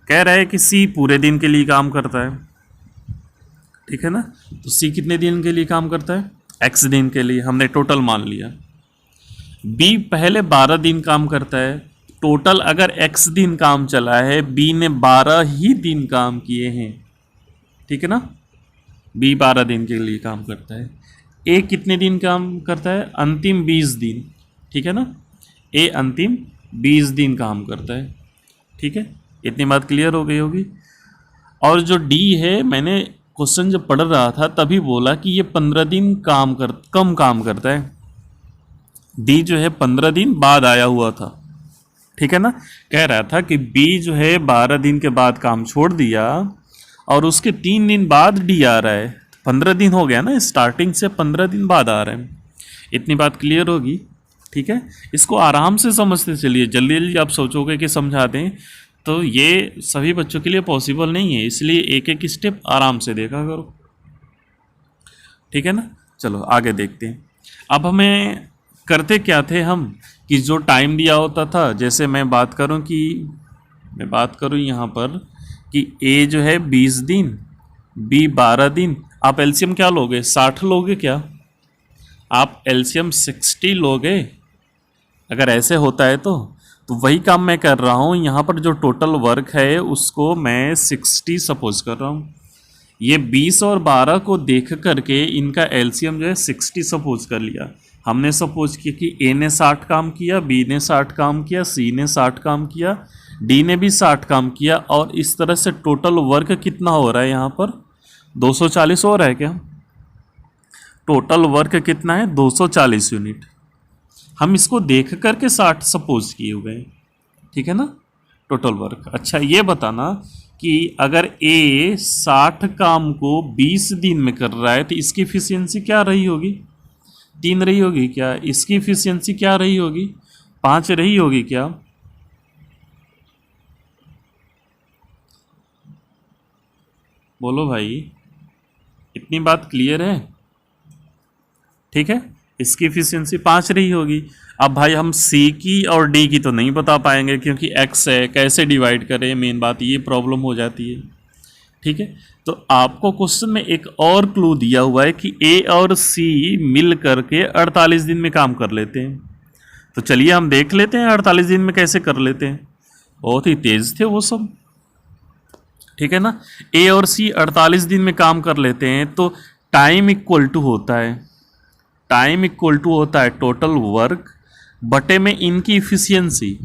कह रहा है कि सी पूरे दिन के लिए काम करता है। ठीक है ना, तो सी कितने दिन के लिए काम करता है, एक्स दिन के लिए, हमने टोटल मान लिया। बी पहले 12 दिन काम करता है, टोटल अगर एक्स दिन काम चला है, बी ने 12 ही दिन काम किए हैं। ठीक है ना, बी 12 दिन के लिए काम करता है। ए कितने दिन काम करता है, अंतिम 20 दिन। ठीक है ना, ए अंतिम 20 दिन काम करता है। ठीक है, इतनी बात क्लियर हो गई होगी। और जो डी है, मैंने क्वेश्चन जब पढ़ रहा था तभी बोला कि ये 15 दिन कम काम करता है। डी जो है 15 दिन बाद आया हुआ था। ठीक है ना, कह रहा था कि बी जो है 12 दिन के बाद काम छोड़ दिया और उसके 3 दिन बाद डी आ रहा है, 15 दिन हो गया ना, स्टार्टिंग से 15 दिन बाद आ रहे हैं। इतनी बात क्लियर होगी। ठीक है, इसको आराम से समझते चलिए, जल्दी जल्दी आप सोचोगे कि समझा दें तो ये सभी बच्चों के लिए पॉसिबल नहीं है, इसलिए एक एक स्टेप आराम से देखा करो। ठीक है ना, चलो आगे देखते हैं। अब हमें करते क्या थे हम कि जो टाइम दिया होता था, जैसे मैं बात करूं यहाँ पर कि ए जो है 20 दिन, बी 12 दिन, आप एलसीएम क्या लोगे, 60 लोगे क्या, आप एलसीएम 60 लोगे अगर ऐसे होता है तो वही काम मैं कर रहा हूँ। यहाँ पर जो टोटल वर्क है उसको मैं 60 सपोज कर रहा हूँ। ये 20 और 12 को देख करके इनका एलसीएम जो है 60 सपोज कर लिया। हमने सपोज किया कि ए ने 60 काम किया, बी ने 60 काम किया, सी ने 60 काम किया, डी ने भी 60 काम किया, और इस तरह से टोटल वर्क कितना हो रहा है, यहाँ पर 240 हो रहा है क्या, टोटल वर्क कितना है 240 यूनिट। हम इसको देख करके 60 सपोज किए हुए हैं। ठीक है ना, टोटल वर्क। अच्छा ये बताना कि अगर ए 60 काम को 20 दिन में कर रहा है तो इसकी इफिशियंसी क्या रही होगी, 3 रही होगी क्या, इसकी इफिशियंसी क्या रही होगी, 5 रही होगी क्या, बोलो भाई, इतनी बात क्लियर है? ठीक है, इसकी इफिशियंसी 5 रही होगी। अब भाई हम सी की और डी की तो नहीं बता पाएंगे क्योंकि एक्स है, कैसे डिवाइड करें, मेन बात ये प्रॉब्लम हो जाती है। ठीक है, तो आपको क्वेश्चन में एक और क्लू दिया हुआ है कि ए और सी मिल करके 48 दिन में काम कर लेते हैं। तो चलिए हम देख लेते हैं 48 दिन में कैसे कर लेते हैं। बहुत ही तेज थे वो सब। ठीक है ना, ए और सी 48 दिन में काम कर लेते हैं तो टाइम इक्वल टू होता है, टाइम इक्वल टू होता है टोटल वर्क बटे में इनकी इफिशियंसी।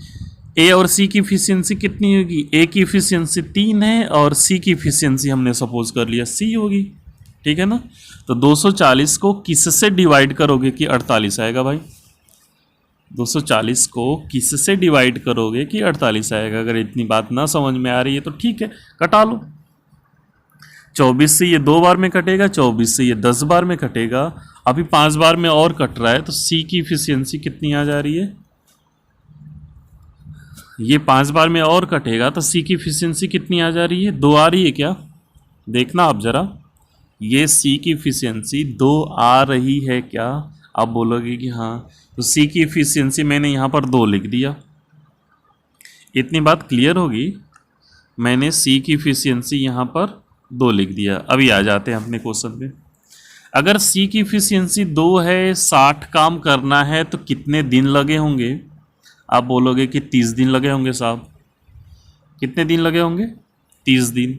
ए और सी की इफिशियंसी कितनी होगी? ए की इफिशियंसी 3 है और सी की इफिशियंसी हमने सपोज कर लिया सी होगी। ठीक है ना, तो 240 को किससे डिवाइड करोगे कि 48 आएगा भाई? 240 को किससे डिवाइड करोगे कि 48 आएगा? अगर इतनी बात ना समझ में आ रही है तो ठीक है, कटा लो। 24 से ये 2 बार में कटेगा, 24 से ये 10 बार में कटेगा, अभी 5 बार में और कट रहा है, तो सी की इफिशियंसी कितनी आ जा रही है? ये 5 बार में और कटेगा तो सी की इफिशियंसी कितनी आ जा रही है? 2 आ रही है क्या? देखना आप जरा, ये सी की इफिशियंसी 2 आ रही है क्या? आप बोलोगे कि हाँ, तो सी की इफिशियंसी मैंने यहाँ पर 2 लिख दिया। इतनी बात क्लियर होगी? मैंने सी की इफिशियंसी यहाँ पर 2 लिख दिया। अभी आ जाते हैं अपने क्वेश्चन पे। अगर सी की इफिशियंसी 2 है, 60 काम करना है तो कितने दिन लगे होंगे? आप बोलोगे कि 30 दिन लगे होंगे साहब। कितने दिन लगे होंगे? 30 दिन।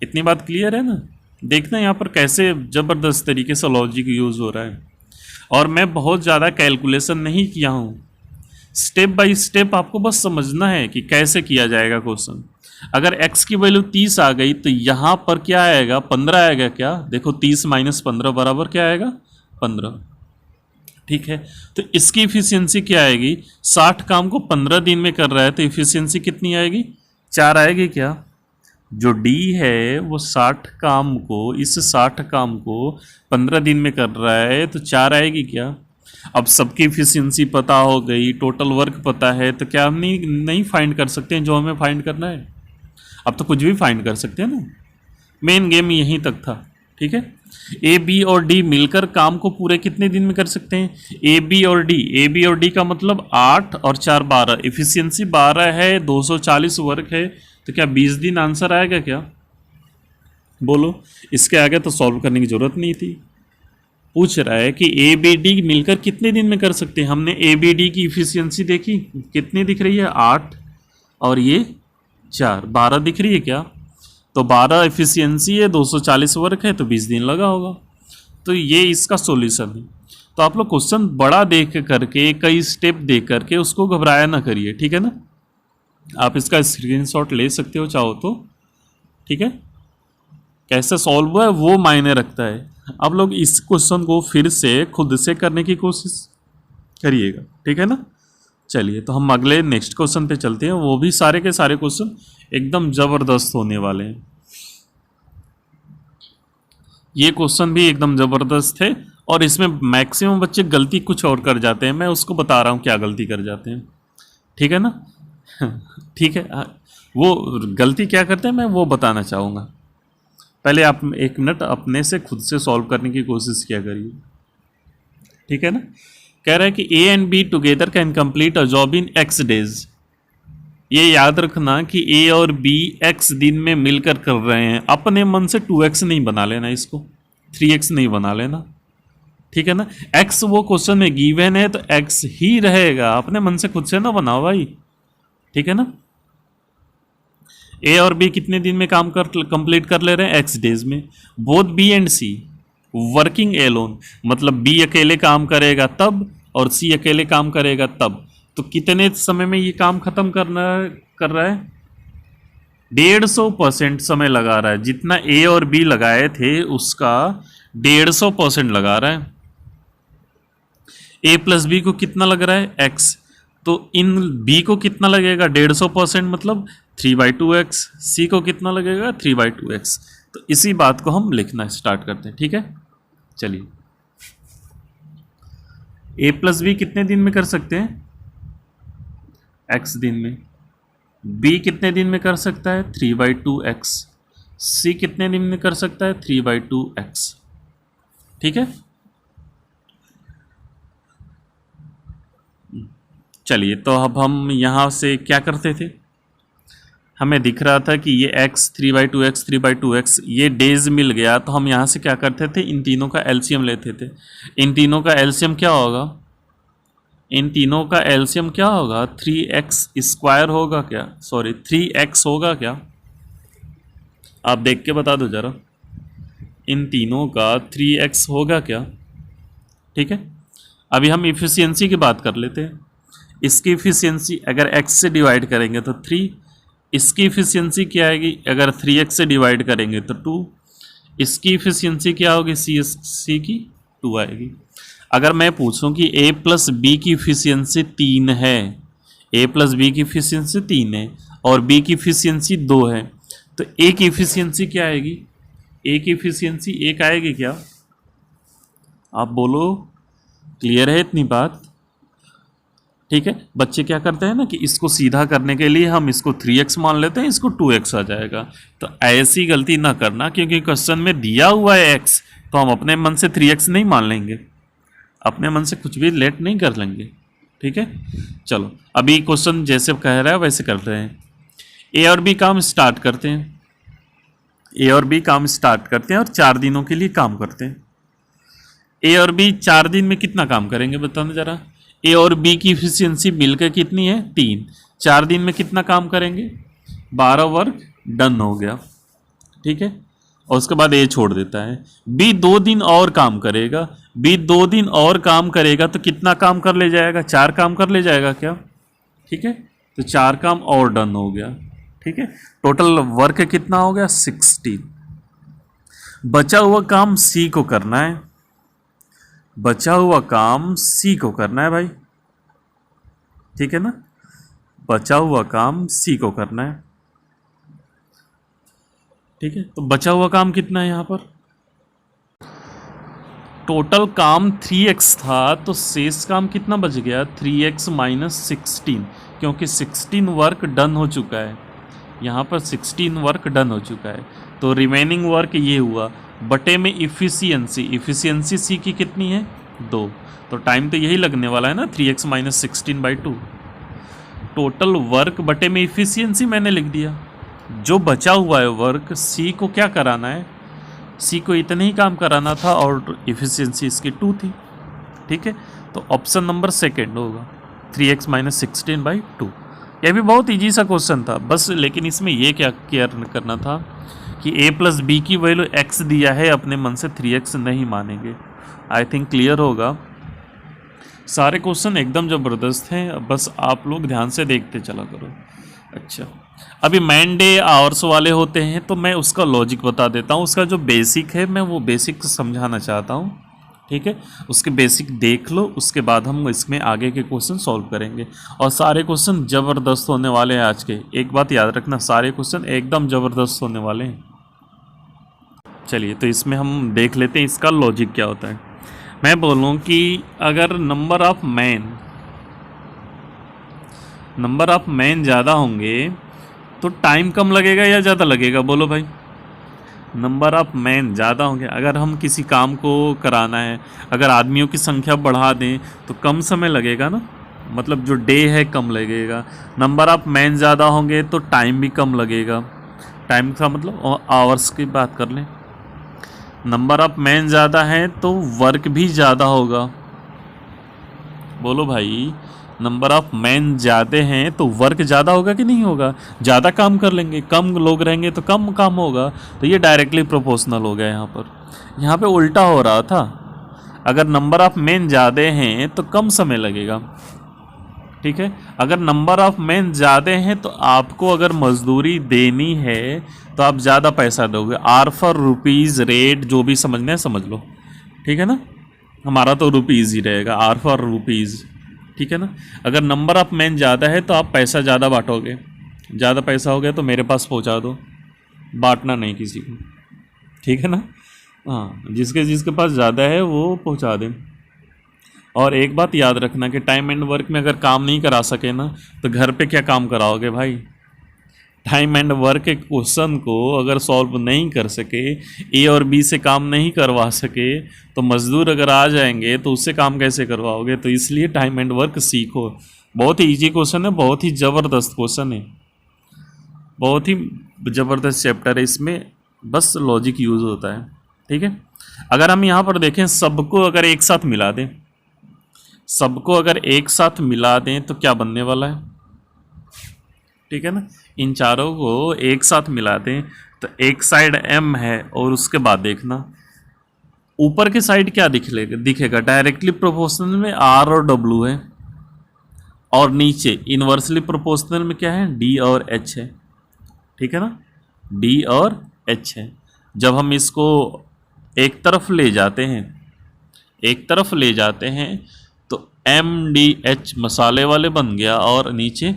इतनी बात क्लियर है ना? देखना यहाँ पर कैसे ज़बरदस्त तरीके से लॉजिक यूज़ हो रहा है। और मैं बहुत ज़्यादा कैलकुलेशन नहीं किया हूँ, स्टेप बाय स्टेप आपको बस समझना है कि कैसे किया जाएगा क्वेश्चन। अगर x की वैल्यू 30 आ गई तो यहाँ पर क्या आएगा? 15 आएगा क्या? देखो 30 माइनस 15 बराबर क्या आएगा? 15। ठीक है, तो इसकी इफिशियंसी क्या आएगी? 60 काम को 15 दिन में कर रहा है तो इफिशियंसी कितनी आएगी? 4 आएगी क्या? जो डी है वो 60 काम को, इस 60 काम को 15 दिन में कर रहा है तो 4 आएगी क्या? अब सबकी इफिशियंसी पता हो गई, टोटल वर्क पता है, तो क्या हम नहीं फाइंड कर सकते हैं जो हमें फाइंड करना है? अब तो कुछ भी फाइंड कर सकते हैं ना। मेन गेम यहीं तक था। ठीक है, ए बी और डी मिलकर काम को पूरे कितने दिन में कर सकते हैं? ए बी और डी का मतलब 8 और 4 12, इफिशियंसी 12 है, 240 वर्क है, तो क्या 20 दिन आंसर आएगा क्या? बोलो, इसके आगे तो सॉल्व करने की जरूरत नहीं थी। पूछ रहा है कि ए बी डी मिलकर कितने दिन में कर सकते हैं। हमने ए बी डी की इफिशियंसी देखी, कितनी दिख रही है? 8 और ये 4, 12 दिख रही है क्या? तो 12 इफिशियंसी है, 240 वर्क है, तो 20 दिन लगा होगा। तो ये इसका सॉल्यूशन है। तो आप लोग क्वेश्चन बड़ा देख करके, कई स्टेप देख करके उसको घबराया ना करिए। ठीक है ना, आप इसका स्क्रीनशॉट ले सकते हो चाहो तो। ठीक है, कैसे सॉल्व हुआ है वो मायने रखता है। आप लोग इस क्वेश्चन को फिर से खुद से करने की कोशिश करिएगा। ठीक है ना, चलिए तो हम अगले नेक्स्ट क्वेश्चन पे चलते हैं। वो भी सारे के सारे क्वेश्चन एकदम ज़बरदस्त होने वाले हैं। ये क्वेश्चन भी एकदम ज़बरदस्त है और इसमें मैक्सिमम बच्चे गलती कुछ और कर जाते हैं। मैं उसको बता रहा हूँ क्या गलती कर जाते हैं। ठीक है ना ठीक है, वो गलती क्या करते हैं मैं वो बताना चाहूँगा। पहले आप 1 मिनट अपने से खुद से सॉल्व करने की कोशिश किया करिए। ठीक है ना, कह रहा है कि A and be together can complete a job in x days. ये याद रखना कि ए और बी x दिन में मिलकर कर रहे हैं। अपने मन से 2x नहीं बना लेना, इसको 3x नहीं बना लेना। ठीक है ना, x वो क्वेश्चन में गिवन है तो x ही रहेगा, अपने मन से खुद से ना बनाओ भाई। ठीक है ना, ए और बी कितने दिन में काम कंप्लीट कर ले रहे हैं? x डेज में। Both B and C working alone, मतलब बी अकेले काम करेगा तब और सी अकेले काम करेगा तब। तो कितने समय में ये काम खत्म कर रहा है? 150% समय लगा रहा है। जितना ए और बी लगाए थे उसका 150% लगा रहा है। ए प्लस बी को कितना लग रहा है? x। तो इन बी को कितना लगेगा? 150% मतलब 3/2x। सी को कितना लगेगा? 3/2x। तो इसी बात को हम लिखना स्टार्ट करते हैं। ठीक है, चलिए ए प्लस बी कितने दिन में कर सकते हैं? x दिन में। b कितने दिन में कर सकता है? 3/2x। सी कितने दिन में कर सकता है? 3/2x। ठीक है, चलिए तो अब हम यहाँ से क्या करते थे, हमें दिख रहा था कि ये x 3/2x ये डेज मिल गया, तो हम यहाँ से क्या करते थे, इन तीनों का एलसीएम लेते थे। इन तीनों का एलसीएम क्या होगा? इन तीनों का एलसीएम क्या होगा? 3x² होगा क्या? सॉरी 3x होगा क्या? आप देख के बता दो जरा, इन तीनों का 3x होगा क्या? ठीक है, अभी हम इफ़िशियंसी की बात कर लेते हैं। इसकी इफ़िशियंसी अगर x से डिवाइड करेंगे तो 3, इसकी इफ़िशियंसी क्या आएगी? अगर 3x से डिवाइड करेंगे तो 2, इसकी इफ़िशियंसी क्या होगी? सी की 2 आएगी। अगर मैं पूछूं कि a प्लस बी की इफ़िशियंसी 3 है, a प्लस बी की इफ़िशियंसी 3 है और b की इफ़िशियंसी 2 है, तो a की इफ़िशियंसी क्या आएगी? a की इफ़िशियंसी 1 आएगी क्या? आप बोलो, क्लियर है इतनी बात? ठीक है, बच्चे क्या करते हैं ना कि इसको सीधा करने के लिए हम इसको 3x मान लेते हैं, इसको 2x आ जाएगा। तो ऐसी गलती ना करना, क्योंकि क्वेश्चन में दिया हुआ है x, तो हम अपने मन से 3x नहीं मान लेंगे, अपने मन से कुछ भी लेट नहीं कर लेंगे। ठीक है, चलो अभी क्वेश्चन जैसे कह रहा है वैसे कर रहे हैं। ए और बी काम स्टार्ट करते हैं, ए और बी काम स्टार्ट करते हैं और 4 दिनों के लिए काम करते हैं। ए और बी 4 दिन में कितना काम करेंगे बताना जरा। ए और बी की इफिशियंसी मिलकर कितनी है? 3। 4 दिन में कितना काम करेंगे? 12 वर्क डन हो गया। ठीक है, और उसके बाद ए छोड़ देता है। बी 2 दिन और काम करेगा, बी 2 दिन और काम करेगा तो कितना काम कर ले जाएगा? 4 काम कर ले जाएगा क्या? ठीक है, तो 4 काम और डन हो गया। ठीक है, टोटल वर्क कितना हो गया? 16। बचा हुआ काम सी को करना है, बचा हुआ काम सी को करना है भाई। ठीक है ना, बचा हुआ काम सी को करना है। ठीक है, तो बचा हुआ काम कितना है यहाँ पर? टोटल काम 3x था, तो शेष काम कितना बच गया? 3x माइनस 16, क्योंकि 16 वर्क डन हो चुका है, यहाँ पर 16 वर्क डन हो चुका है। तो रिमेनिंग वर्क ये हुआ, बटे में इफ़िशियंसी, इफ़िशियंसी सी की कितनी है? 2, तो टाइम तो यही लगने वाला है ना, 3x माइनस 16/2। टोटल वर्क बटे में इफ़िशियंसी मैंने लिख दिया। जो बचा हुआ है वर्क सी को क्या कराना है? सी को इतना ही काम कराना था और इफ़िशियंसी इसकी 2 थी। ठीक है, तो ऑप्शन नंबर सेकेंड होगा 3x माइनस 16/2। यह भी बहुत ईजी सा क्वेश्चन था बस, लेकिन इसमें ये क्या केयर करना था कि a प्लस बी की वैल्यू x दिया है, अपने मन से 3x नहीं मानेंगे। आई थिंक क्लियर होगा। सारे क्वेश्चन एकदम ज़बरदस्त हैं, बस आप लोग ध्यान से देखते चला करो। अच्छा, अभी मैन डे आवर्स वाले होते हैं तो मैं उसका लॉजिक बता देता हूँ, उसका जो बेसिक है मैं वो बेसिक समझाना चाहता हूँ। ठीक है, उसके बेसिक देख लो, उसके बाद हम इसमें आगे के क्वेश्चन सॉल्व करेंगे। और सारे क्वेश्चन ज़बरदस्त होने वाले हैं आज के, एक बात याद रखना, सारे क्वेश्चन एकदम ज़बरदस्त होने वाले हैं। चलिए तो इसमें हम देख लेते हैं इसका लॉजिक क्या होता है। मैं बोलूँ कि अगर नंबर ऑफ मैन ज़्यादा होंगे तो टाइम कम लगेगा या ज़्यादा लगेगा? बोलो भाई। नंबर ऑफ मैन ज़्यादा होंगे, अगर हम किसी काम को कराना है, अगर आदमियों की संख्या बढ़ा दें तो कम समय लगेगा ना, मतलब जो डे है कम लगेगा। नंबर ऑफ मैन ज़्यादा होंगे तो टाइम भी कम लगेगा। टाइम का मतलब आवर्स की बात कर लें। नंबर ऑफ मैन ज़्यादा है तो वर्क भी ज़्यादा होगा। बोलो भाई, नंबर ऑफ मैन ज़्यादा हैं तो वर्क ज़्यादा होगा कि नहीं होगा? ज़्यादा काम कर लेंगे, कम लोग रहेंगे तो कम काम होगा। तो ये डायरेक्टली प्रोपोर्शनल हो गया। यहाँ पे उल्टा हो रहा था, अगर नंबर ऑफ मैन ज़्यादा हैं तो कम समय लगेगा। ठीक है, अगर नंबर ऑफ मैन ज़्यादा हैं तो आपको अगर मजदूरी देनी है तो आप ज़्यादा पैसा दोगे। आर फॉर रुपीज़ रेट, जो भी समझना है समझ लो। ठीक है ना, हमारा तो रुपीज़ ही रहेगा, आर फॉर रुपीज़। ठीक है ना, अगर नंबर ऑफ मैन ज़्यादा है तो आप पैसा ज़्यादा बांटोगे, ज़्यादा पैसा हो गया तो मेरे पास पहुंचा दो, बांटना नहीं किसी को। ठीक है ना, हाँ, जिसके पास ज़्यादा है वो पहुंचा दें। और एक बात याद रखना कि टाइम एंड वर्क में अगर काम नहीं करा सके ना तो घर पे क्या काम कराओगे भाई? टाइम एंड वर्क के क्वेश्चन को अगर सॉल्व नहीं कर सके, ए और बी से काम नहीं करवा सके, तो मजदूर अगर आ जाएंगे तो उससे काम कैसे करवाओगे। तो इसलिए टाइम एंड वर्क सीखो। बहुत ही ईजी क्वेश्चन है, बहुत ही ज़बरदस्त क्वेश्चन है, बहुत ही ज़बरदस्त चैप्टर है। इसमें बस लॉजिक यूज़ होता है। ठीक है, अगर हम यहाँ पर देखें, सबको अगर एक साथ मिला दें, सबको अगर एक साथ मिला दें तो क्या बनने वाला है। ठीक है ना, इन चारों को एक साथ मिला दें तो एक साइड m है और उसके बाद देखना ऊपर के साइड क्या दिखेगा डायरेक्टली प्रोपोर्शनल में r और w है, और नीचे इनवर्सली प्रोपोर्शनल में क्या है, d और h है। ठीक है ना, d और h है। जब हम इसको एक तरफ ले जाते हैं, एक तरफ ले जाते हैं तो MDH मसाले वाले बन गया, और नीचे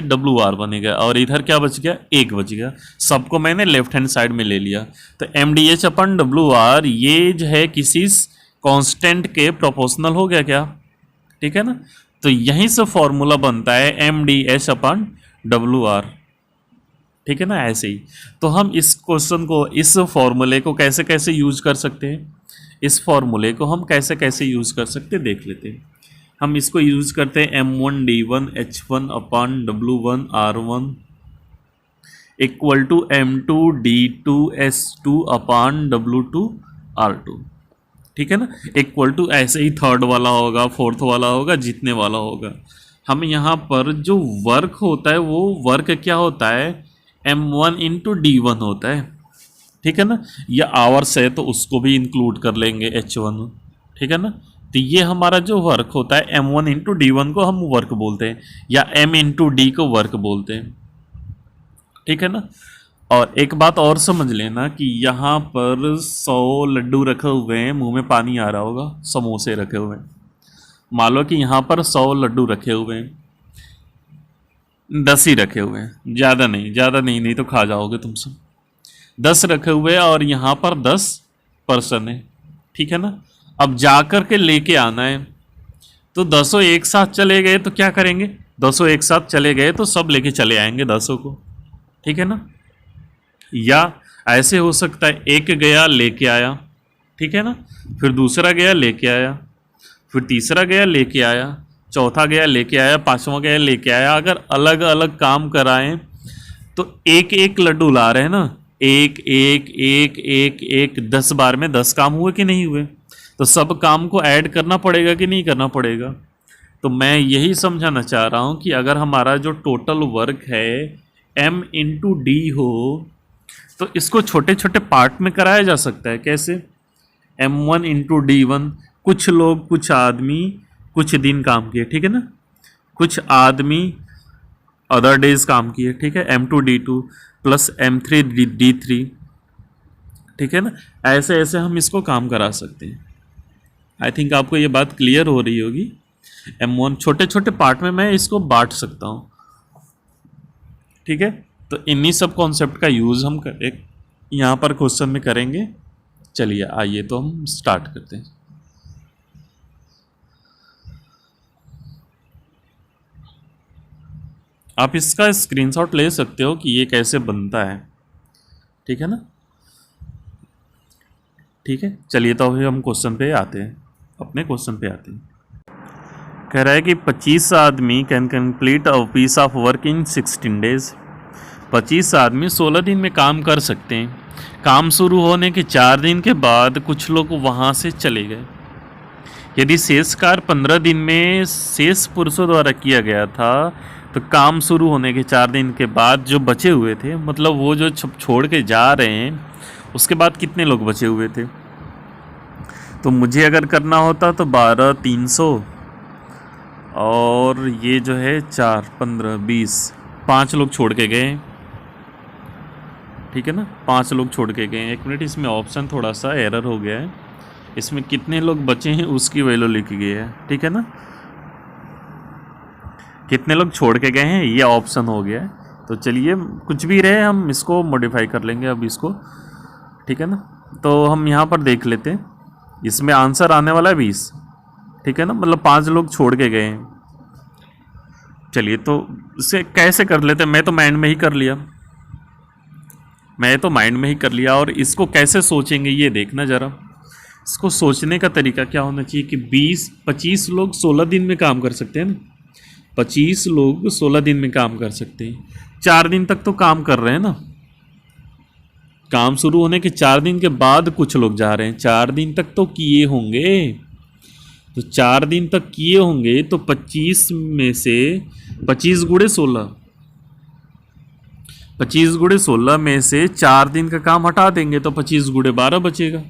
WR बनेगा, और इधर क्या बच गया, एक बच गया। सबको मैंने लेफ्ट हैंड साइड में ले लिया। तो MDH अपन WR ये जो है किसी कांस्टेंट के प्रोपोर्शनल हो गया क्या। ठीक है ना, तो यहीं से फॉर्मूला बनता है MDH अपन WR। ठीक है ना, ऐसे ही। तो हम इस क्वेश्चन को, इस फॉर्मूले को कैसे कैसे यूज कर सकते हैं, इस फॉर्मूले को हम कैसे कैसे यूज कर सकते हैं देख लेते हैं। हम इसको यूज करते हैं M1D1 H1 upon W1 R1 equal to M2D2 S2 upon W2 R2। ठीक है ना, इक्वल टू ऐसे ही थर्ड वाला होगा, फोर्थ वाला होगा, जितने वाला होगा। हम यहाँ पर जो वर्क होता है वो वर्क क्या होता है, M1 इंटू D1 होता है। ठीक है ना, या आवर्स है तो उसको भी इंक्लूड कर लेंगे H1। ठीक है ना, तो ये हमारा जो वर्क होता है M1 इंटू D1 को हम वर्क बोलते हैं, या M इंटू D को वर्क बोलते हैं। ठीक है ना, और एक बात और समझ लेना कि यहाँ पर 100 लड्डू रखे हुए हैं, मुंह में पानी आ रहा होगा, समोसे रखे हुए हैं। मान लो कि यहाँ पर 100 लड्डू रखे हुए हैं, 10 ही रखे हुए हैं, ज़्यादा नहीं, नहीं तो खा जाओगे तुम सब। 10 रखे हुए हैं और यहाँ पर 10 पर्सन है। ठीक है ना, अब जाकर के लेके आना है, तो 10 एक साथ चले गए तो क्या करेंगे, 10 एक साथ चले गए तो सब लेके चले आएंगे 10 को। ठीक है ना, या ऐसे हो सकता है एक गया लेके आया, ठीक है ना, फिर दूसरा गया लेके आया, फिर तीसरा गया लेके आया, चौथा गया लेके आया, पांचवा गया लेके आया। अगर अलग अलग काम कराएं तो एक एक लड्डू ला रहे हैं ना, एक एक एक एक एक 10 बार में 10 काम हुए कि नहीं हुए, तो सब काम को ऐड करना पड़ेगा कि नहीं करना पड़ेगा। तो मैं यही समझाना चाह रहा हूँ कि अगर हमारा जो टोटल वर्क है M इंटू D हो, तो इसको छोटे छोटे पार्ट में कराया जा सकता है। कैसे, M1 इंटू D1, कुछ लोग, कुछ आदमी कुछ दिन काम किए, ठीक है ना, कुछ आदमी अदर डेज काम किए, ठीक है, M2 D2 plus M3 D3। ठीक है ना, ऐसे ऐसे हम इसको काम करा सकते हैं। आई थिंक आपको ये बात क्लियर हो रही होगी। M1 छोटे छोटे पार्ट में मैं इसको बांट सकता हूँ। ठीक है, तो इन्हीं सब कॉन्सेप्ट का यूज़ हम एक यहाँ पर क्वेश्चन में करेंगे। चलिए आइए तो हम स्टार्ट करते हैं। आप इसका स्क्रीनशॉट ले सकते हो कि ये कैसे बनता है। ठीक है ना, ठीक है, चलिए तो अभी हम क्वेश्चन पे आते हैं, अपने क्वेश्चन पे आते हैं। कह रहा है कि 25 आदमी can complete a piece of work in 16 days. 25 आदमी 16 दिन में काम कर सकते हैं। काम शुरू होने के 4 दिन के बाद कुछ लोग वहाँ से चले गए। यदि शेष कार्य 15 दिन में शेष पुरुषों द्वारा किया गया था, तो काम शुरू होने के 4 दिन के बाद जो बचे हुए थे, मतलब वो जो छोड़ के जा रहे हैं, उसके बाद कितने लोग बचे हुए थे। तो मुझे अगर करना होता तो 12 300 और ये जो है 4 15 20, 5 लोग छोड़ के गए। ठीक है ना, 5 लोग छोड़ के गए। एक मिनट, इसमें ऑप्शन थोड़ा सा एरर हो गया है। इसमें कितने लोग बचे हैं उसकी वैल्यू लिखी गई है। ठीक है ना, कितने लोग छोड़ के गए हैं ये ऑप्शन हो गया है। तो चलिए कुछ भी रहे, हम इसको मॉडिफाई कर लेंगे अब इसको। ठीक है ना, तो हम यहाँ पर देख लेते हैं। इसमें आंसर आने वाला है 20। ठीक है ना, मतलब 5 लोग छोड़ के गए हैं। चलिए तो इसे कैसे कर लेते हैं, मैं तो माइंड में ही कर लिया, और इसको कैसे सोचेंगे ये देखना ज़रा। इसको सोचने का तरीका क्या होना चाहिए कि 20-25 लोग 16 दिन में काम कर सकते हैं ना, 25 लोग 16 दिन में काम कर सकते हैं। 4 दिन तक तो काम कर रहे हैं ना, काम शुरू होने के 4 दिन के बाद कुछ लोग जा रहे हैं, 4 दिन तक तो किए होंगे। तो 4 दिन तक किए होंगे तो 25 में से 25 गुणे 16, 25 गुणे 16 में से 4 दिन का काम हटा देंगे तो 25 गुणे 12 बचेगा।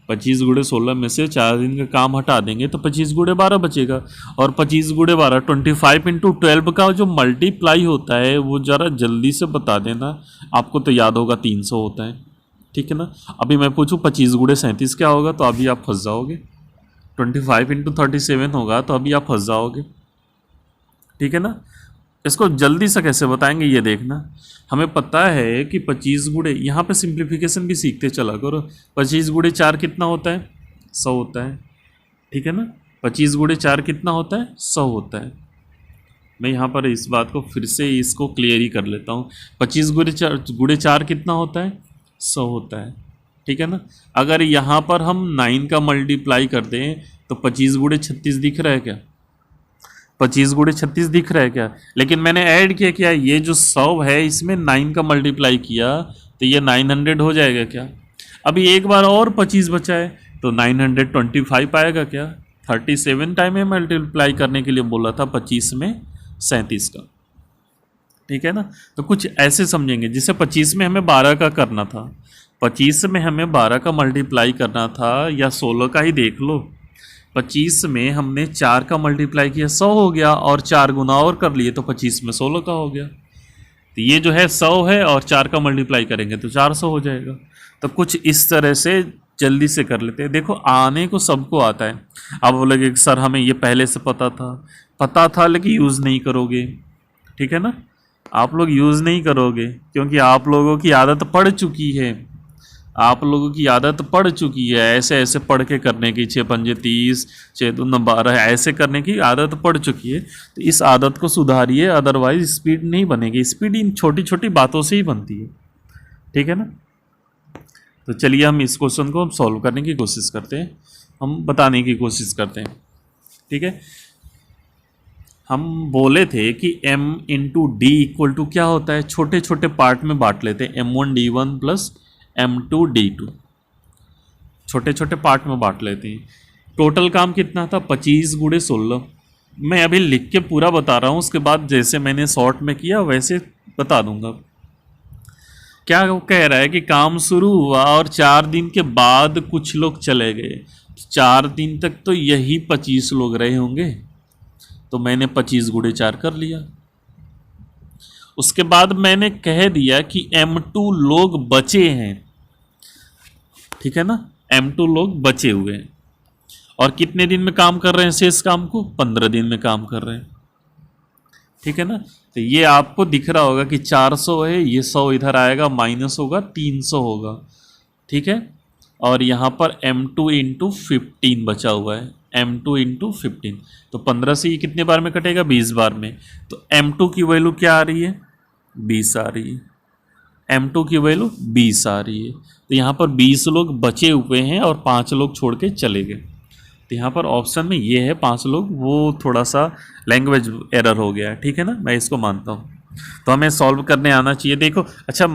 25 गुणे 16 में से 4 दिन का काम हटा देंगे तो 25 गुणे 12 बचेगा। और 25 गुणे 12 25 इंटू 12 का जो मल्टीप्लाई होता है वो ज़रा जल्दी से बता देना, आपको तो याद होगा 300 होता है, ठीक है ना। अभी मैं पूछूं 25 गुणे 37 क्या होगा, तो अभी आप फंस जाओगे। 25 इंटू 37 होगा तो अभी आप फंस जाओगे, ठीक है ना। इसको जल्दी से कैसे बताएंगे ये देखना। हमें पता है कि 25 गुणे, यहाँ पे सिंप्लीफिकेशन भी सीखते चला करो। 25 गुणे 4 कितना होता है, 100 होता है, ठीक है ना। 25 गुणे 4 कितना होता है, 100 होता है। मैं यहाँ पर इस बात को फिर से इसको क्लियर ही कर लेता हूँ। 25 गुणे 4 कितना होता है, 100 होता है, ठीक है ना। अगर यहाँ पर हम 9 का मल्टीप्लाई कर दें तो 25 गुणे 36 दिख रहा है क्या, 25 गुणे 36 दिख रहा है क्या। लेकिन मैंने ऐड किया क्या, ये जो 100 है इसमें 9 का मल्टीप्लाई किया तो ये 900 हो जाएगा क्या। अभी एक बार और 25 बचा है तो 925 आएगा क्या। 37 टाइम में मल्टीप्लाई करने के लिए बोला था 25 में 37 का, ठीक है ना। तो कुछ ऐसे समझेंगे, जिसे 25 में हमें 12 का करना था, 25 में हमें 12 का मल्टीप्लाई करना था, या 16 का ही देख लो। 25 में हमने 4 का मल्टीप्लाई किया 100 हो गया, और 4 गुना और कर लिए तो 25 में 16 का हो गया। तो ये जो है 100 है और 4 का मल्टीप्लाई करेंगे तो 400 हो जाएगा। तो कुछ इस तरह से जल्दी से कर लेते हैं। देखो आने को सबको आता है। आप बोलोगे कि सर हमें ये पहले से पता था लेकिन यूज़ नहीं करोगे, ठीक है ना। आप लोग यूज़ नहीं करोगे क्योंकि आप लोगों की आदत पड़ चुकी है, ऐसे ऐसे पढ़ के करने की, 6 पंजे 30, 6 दूना 12 ऐसे करने की आदत पड़ चुकी है। तो इस आदत को सुधारिए, अदरवाइज स्पीड नहीं बनेगी। स्पीड इन छोटी छोटी बातों से ही बनती है, ठीक है ना। तो चलिए हम इस क्वेश्चन को सॉल्व करने की कोशिश करते हैं, हम बताने की कोशिश करते हैं, ठीक है। हम बोले थे कि m into D equal to क्या होता है, छोटे छोटे पार्ट में बांट लेते हैं, m1d1 प्लस m2d2, छोटे छोटे पार्ट में बांट लेते हैं। टोटल काम कितना था, 25 गुणे 16। मैं अभी लिख के पूरा बता रहा हूँ, उसके बाद जैसे मैंने शॉर्ट में किया वैसे बता दूंगा। क्या वो कह रहा है कि काम शुरू हुआ और 4 दिन के बाद कुछ लोग चले गए, 4 दिन तक तो यही 25 लोग रहे होंगे, तो मैंने 25 गुणे 4 कर लिया। उसके बाद मैंने कह दिया कि m2 लोग बचे हैं, ठीक है ना, m2 लोग बचे हुए हैं, और कितने दिन में काम कर रहे हैं, शेष काम को 15 दिन में काम कर रहे हैं, ठीक है ना। तो ये आपको दिख रहा होगा कि 400 है, ये 100 इधर आएगा, माइनस होगा 300 होगा, ठीक है। और यहाँ पर m2 इंटू 15 बचा हुआ है, m2 इंटू 15, तो 15 से ये कितने बार में कटेगा, 20 बार में। तो m2 की वैल्यू क्या आ रही है, 20 आ रही है, m2 की वैल्यू 20 आ रही है। तो यहाँ पर 20 लोग बचे हुए हैं और 5 लोग छोड़ के चले गए। तो यहाँ पर ऑप्शन में ये है 5 लोग, वो थोड़ा सा लैंग्वेज एरर हो गया है, ठीक है ना, मैं इसको मानता हूँ। तो हमें सॉल्व करने आना चाहिए। देखो अच्छा,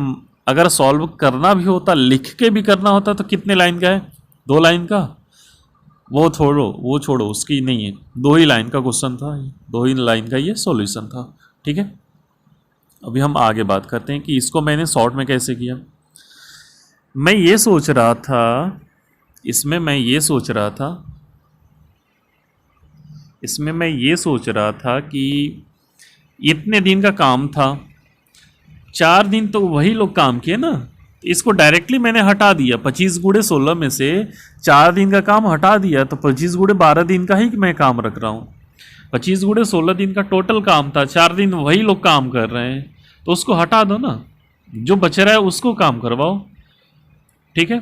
अगर सॉल्व करना भी होता, लिख के भी करना होता, तो कितने लाइन का है, 2 लाइन का, वो छोड़ो उसकी नहीं है, 2 ही लाइन का क्वेश्चन था, 2 ही लाइन का ये सॉल्यूशन था, ठीक है। अभी हम आगे बात करते हैं कि इसको मैंने शॉर्ट में कैसे किया। मैं ये सोच रहा था इसमें मैं ये सोच रहा था कि इतने दिन का काम था, 4 दिन तो वही लोग काम किए ना, इसको डायरेक्टली मैंने हटा दिया। 25 गुणे 16 में से 4 दिन का काम हटा दिया, तो 25 गुणे 12 दिन का ही मैं काम रख रहा हूँ। 25 गुणे 16 दिन का टोटल काम था, 4 दिन वही लोग काम कर रहे हैं, तो उसको हटा दो ना, जो बच रहा है उसको काम करवाओ, ठीक है।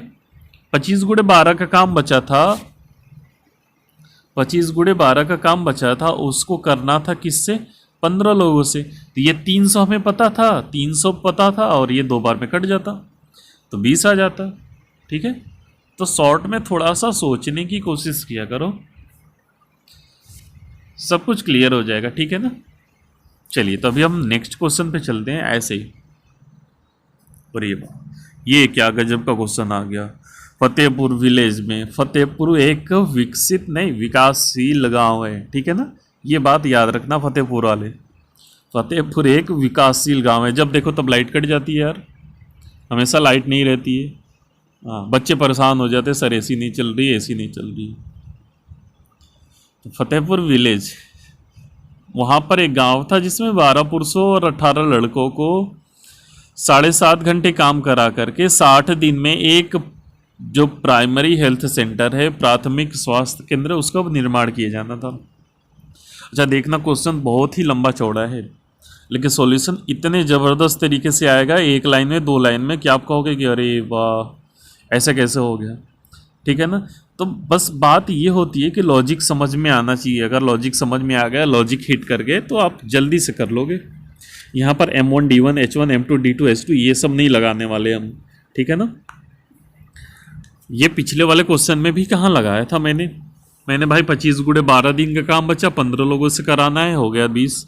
25 गुणे 12 का काम बचा था, 25 गुणे 12 का काम बचा था, उसको करना था किससे? 15 लोगों से। तो ये 300 हमें पता था, 300 पता था, और ये 2 बार में कट जाता तो 20 आ जाता। ठीक है, तो शॉर्ट में थोड़ा सा सोचने की कोशिश किया करो, सब कुछ क्लियर हो जाएगा। ठीक है ना। चलिए, तो अभी हम नेक्स्ट क्वेश्चन पे चलते हैं ऐसे ही। और ये क्या गजब का क्वेश्चन आ गया। फतेहपुर विलेज में, फतेहपुर एक विकसित नहीं विकासशील गांव है। ठीक है ना, ये बात याद रखना फतेहपुर वाले। फतेहपुर एक विकासशील गांव है। जब देखो तब लाइट कट जाती है यार, हमेशा लाइट नहीं रहती है। हाँ, बच्चे परेशान हो जाते, सर एसी नहीं चल रही, एसी नहीं चल रही। तो फतेहपुर विलेज, वहाँ पर एक गांव था जिसमें 12 पुरुषों और 18 लड़कों को 7.5 घंटे काम करा करके 60 दिन में एक जो प्राइमरी हेल्थ सेंटर है, प्राथमिक स्वास्थ्य केंद्र, उसका निर्माण किया जाना था। अच्छा देखना, क्वेश्चन बहुत ही लंबा चौड़ा है, लेकिन सॉल्यूशन इतने ज़बरदस्त तरीके से आएगा, एक लाइन में 2 लाइन में, कि आप कहोगे कि अरे वाह ऐसा कैसे हो गया। ठीक है ना। तो बस बात ये होती है कि लॉजिक समझ में आना चाहिए। अगर लॉजिक समझ में आ गया, लॉजिक हिट कर गए, तो आप जल्दी से कर लोगे। यहाँ पर M1 D1 H1 M2 D2 H2 ये सब नहीं लगाने वाले हम। ठीक है ना। ये पिछले वाले क्वेश्चन में भी कहाँ लगाया था मैंने भाई 25 गुणे 12 दिन का काम बचा, 15 लोगों से कराना है, हो गया 20।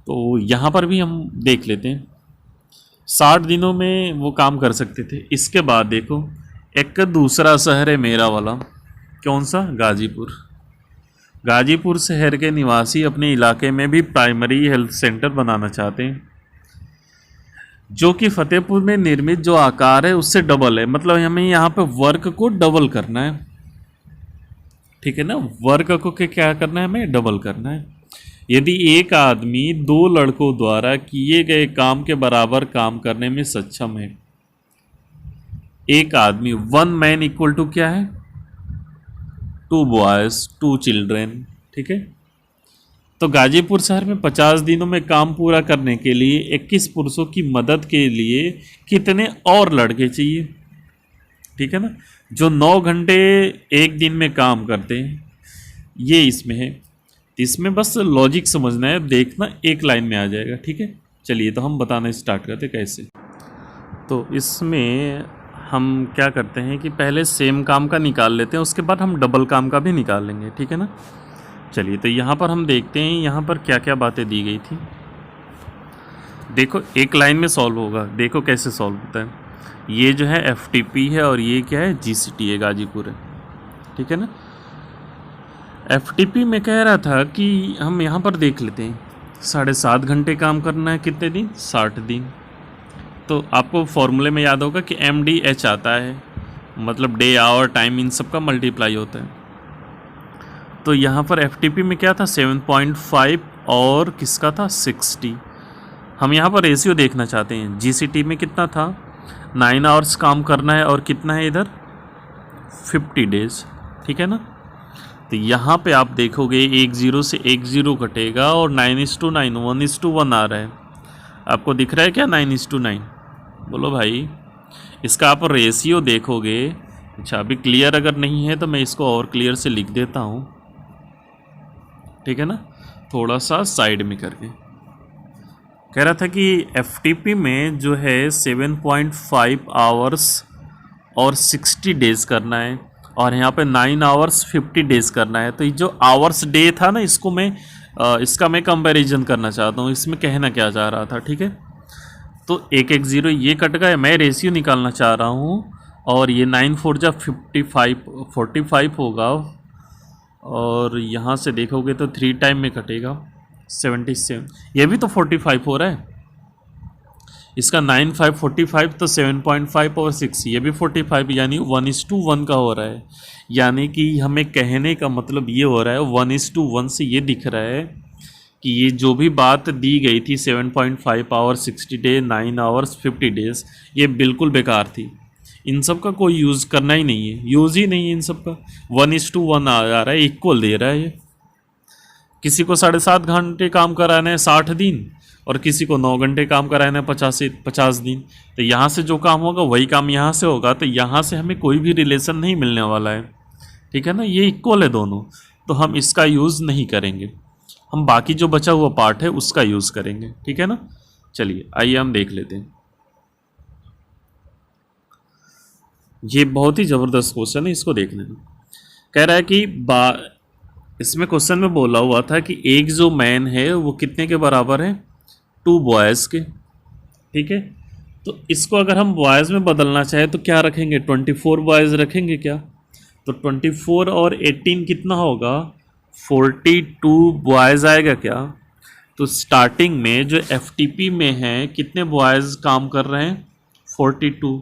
तो यहाँ पर भी हम देख लेते हैं, 60 दिनों में वो काम कर सकते थे। इसके बाद देखो, एक दूसरा शहर है मेरा वाला, कौन सा? गाजीपुर। गाजीपुर शहर के निवासी अपने इलाके में भी प्राइमरी हेल्थ सेंटर बनाना चाहते हैं, जो कि फतेहपुर में निर्मित जो आकार है उससे डबल है। मतलब हमें यहाँ पे वर्क को डबल करना है। ठीक है ना, वर्क को क्या करना है? हमें डबल करना है। यदि एक आदमी 2 लड़कों द्वारा किए गए काम के बराबर काम करने में सक्षम है, एक आदमी, 1 मैन इक्वल टू क्या है? 2 बॉयज 2 चिल्ड्रेन। ठीक है, तो गाजीपुर शहर में 50 दिनों में काम पूरा करने के लिए 21 पुरुषों की मदद के लिए कितने और लड़के चाहिए? ठीक है ना, जो 9 घंटे एक दिन में काम करते हैं, ये इसमें है। इसमें बस लॉजिक समझना है, देखना एक लाइन में आ जाएगा। ठीक है, चलिए तो हम बताना स्टार्ट करते कैसे। तो इसमें हम क्या करते हैं कि पहले सेम काम का निकाल लेते हैं, उसके बाद हम डबल काम का भी निकाल लेंगे। ठीक है ना। चलिए, तो यहाँ पर हम देखते हैं यहाँ पर क्या क्या बातें दी गई थी। देखो, एक लाइन में सॉल्व होगा, देखो कैसे सॉल्व होता है। ये जो है FTP है और ये क्या है? GCT है, गाजीपुर है। ठीक है ना। FTP में कह रहा था कि हम यहाँ पर देख लेते हैं, 7.5 घंटे काम करना है, कितने दिन? 60 दिन। तो आपको फॉर्मूले में याद होगा कि MDH आता है, मतलब डे आवर टाइम इन सब का मल्टीप्लाई होता है। तो यहाँ पर FTP में क्या था? 7.5 और किसका था? 60। हम यहाँ पर रेशियो देखना चाहते हैं। GCT में कितना था? 9 आवर्स काम करना है, और कितना है इधर? 50 डेज। ठीक है ना। तो यहाँ पे आप देखोगे 1 0 से 1 0 कटेगा, और 9:9 1:1 आ रहा है। आपको दिख रहा है क्या? 9:9। बोलो भाई, इसका आप रेशियो देखोगे। अच्छा, अभी क्लियर अगर नहीं है तो मैं इसको और क्लियर से लिख देता हूँ। ठीक है ना, थोड़ा सा साइड में करके कह रहा था कि FTP में जो है 7.5 आवर्स और 60 डेज करना है, और यहाँ पे 9 आवर्स 50 डेज करना है। तो ये जो आवर्स डे था ना, इसको मैं इसका मैं कंपैरिजन करना चाहता हूँ, इसमें कहना क्या चाह रहा था। ठीक है, तो 1 1 0 ये कट गए, मैं रेशियो निकालना चाह रहा हूँ, और ये 9 4 जा 45 होगा, और यहाँ से देखोगे तो 3 टाइम में कटेगा 77। ये भी तो 45 हो रहा है, इसका 9 5 45, तो 7.5 और 6 ये भी 45, यानी 1:1 का हो रहा है। यानी कि हमें कहने का मतलब ये हो रहा है, 1:1 से ये दिख रहा है कि ये जो भी बात दी गई थी 7.5 आवर 60 डे 9 आवर्स 50 डेज, ये बिल्कुल बेकार थी। इन सब का कोई यूज़ करना ही नहीं है, यूज़ ही नहीं है इन सब का। 1:1 आ रहा है, इक्वल दे रहा है ये। किसी को 7.5 घंटे काम कराना है 60 दिन, और किसी को 9 घंटे काम कराना है 50 दिन। तो यहाँ से जो काम होगा वही काम यहाँ से होगा, तो यहाँ से हमें कोई भी रिलेशन नहीं मिलने वाला है। ठीक है ना, ये इक्वल है दोनों, तो हम इसका यूज़ नहीं करेंगे, हम बाकी जो बचा हुआ पार्ट है उसका यूज़ करेंगे। ठीक है ना, चलिए आइए हम देख लेते हैं। ये बहुत ही ज़बरदस्त क्वेश्चन है, इसको देख लेना। कह रहा है कि इसमें क्वेश्चन में बोला हुआ था कि एक जो मैन है वो कितने के बराबर है, 2 बॉयज़ के। ठीक है, तो इसको अगर हम बॉयज़ में बदलना चाहे तो क्या रखेंगे, 24 बॉयज़ रखेंगे क्या? तो 24 और 18 कितना होगा, 42 बॉयज़ आएगा क्या? तो स्टार्टिंग में जो एफटीपी में है कितने बॉयज़ काम कर रहे हैं, 42।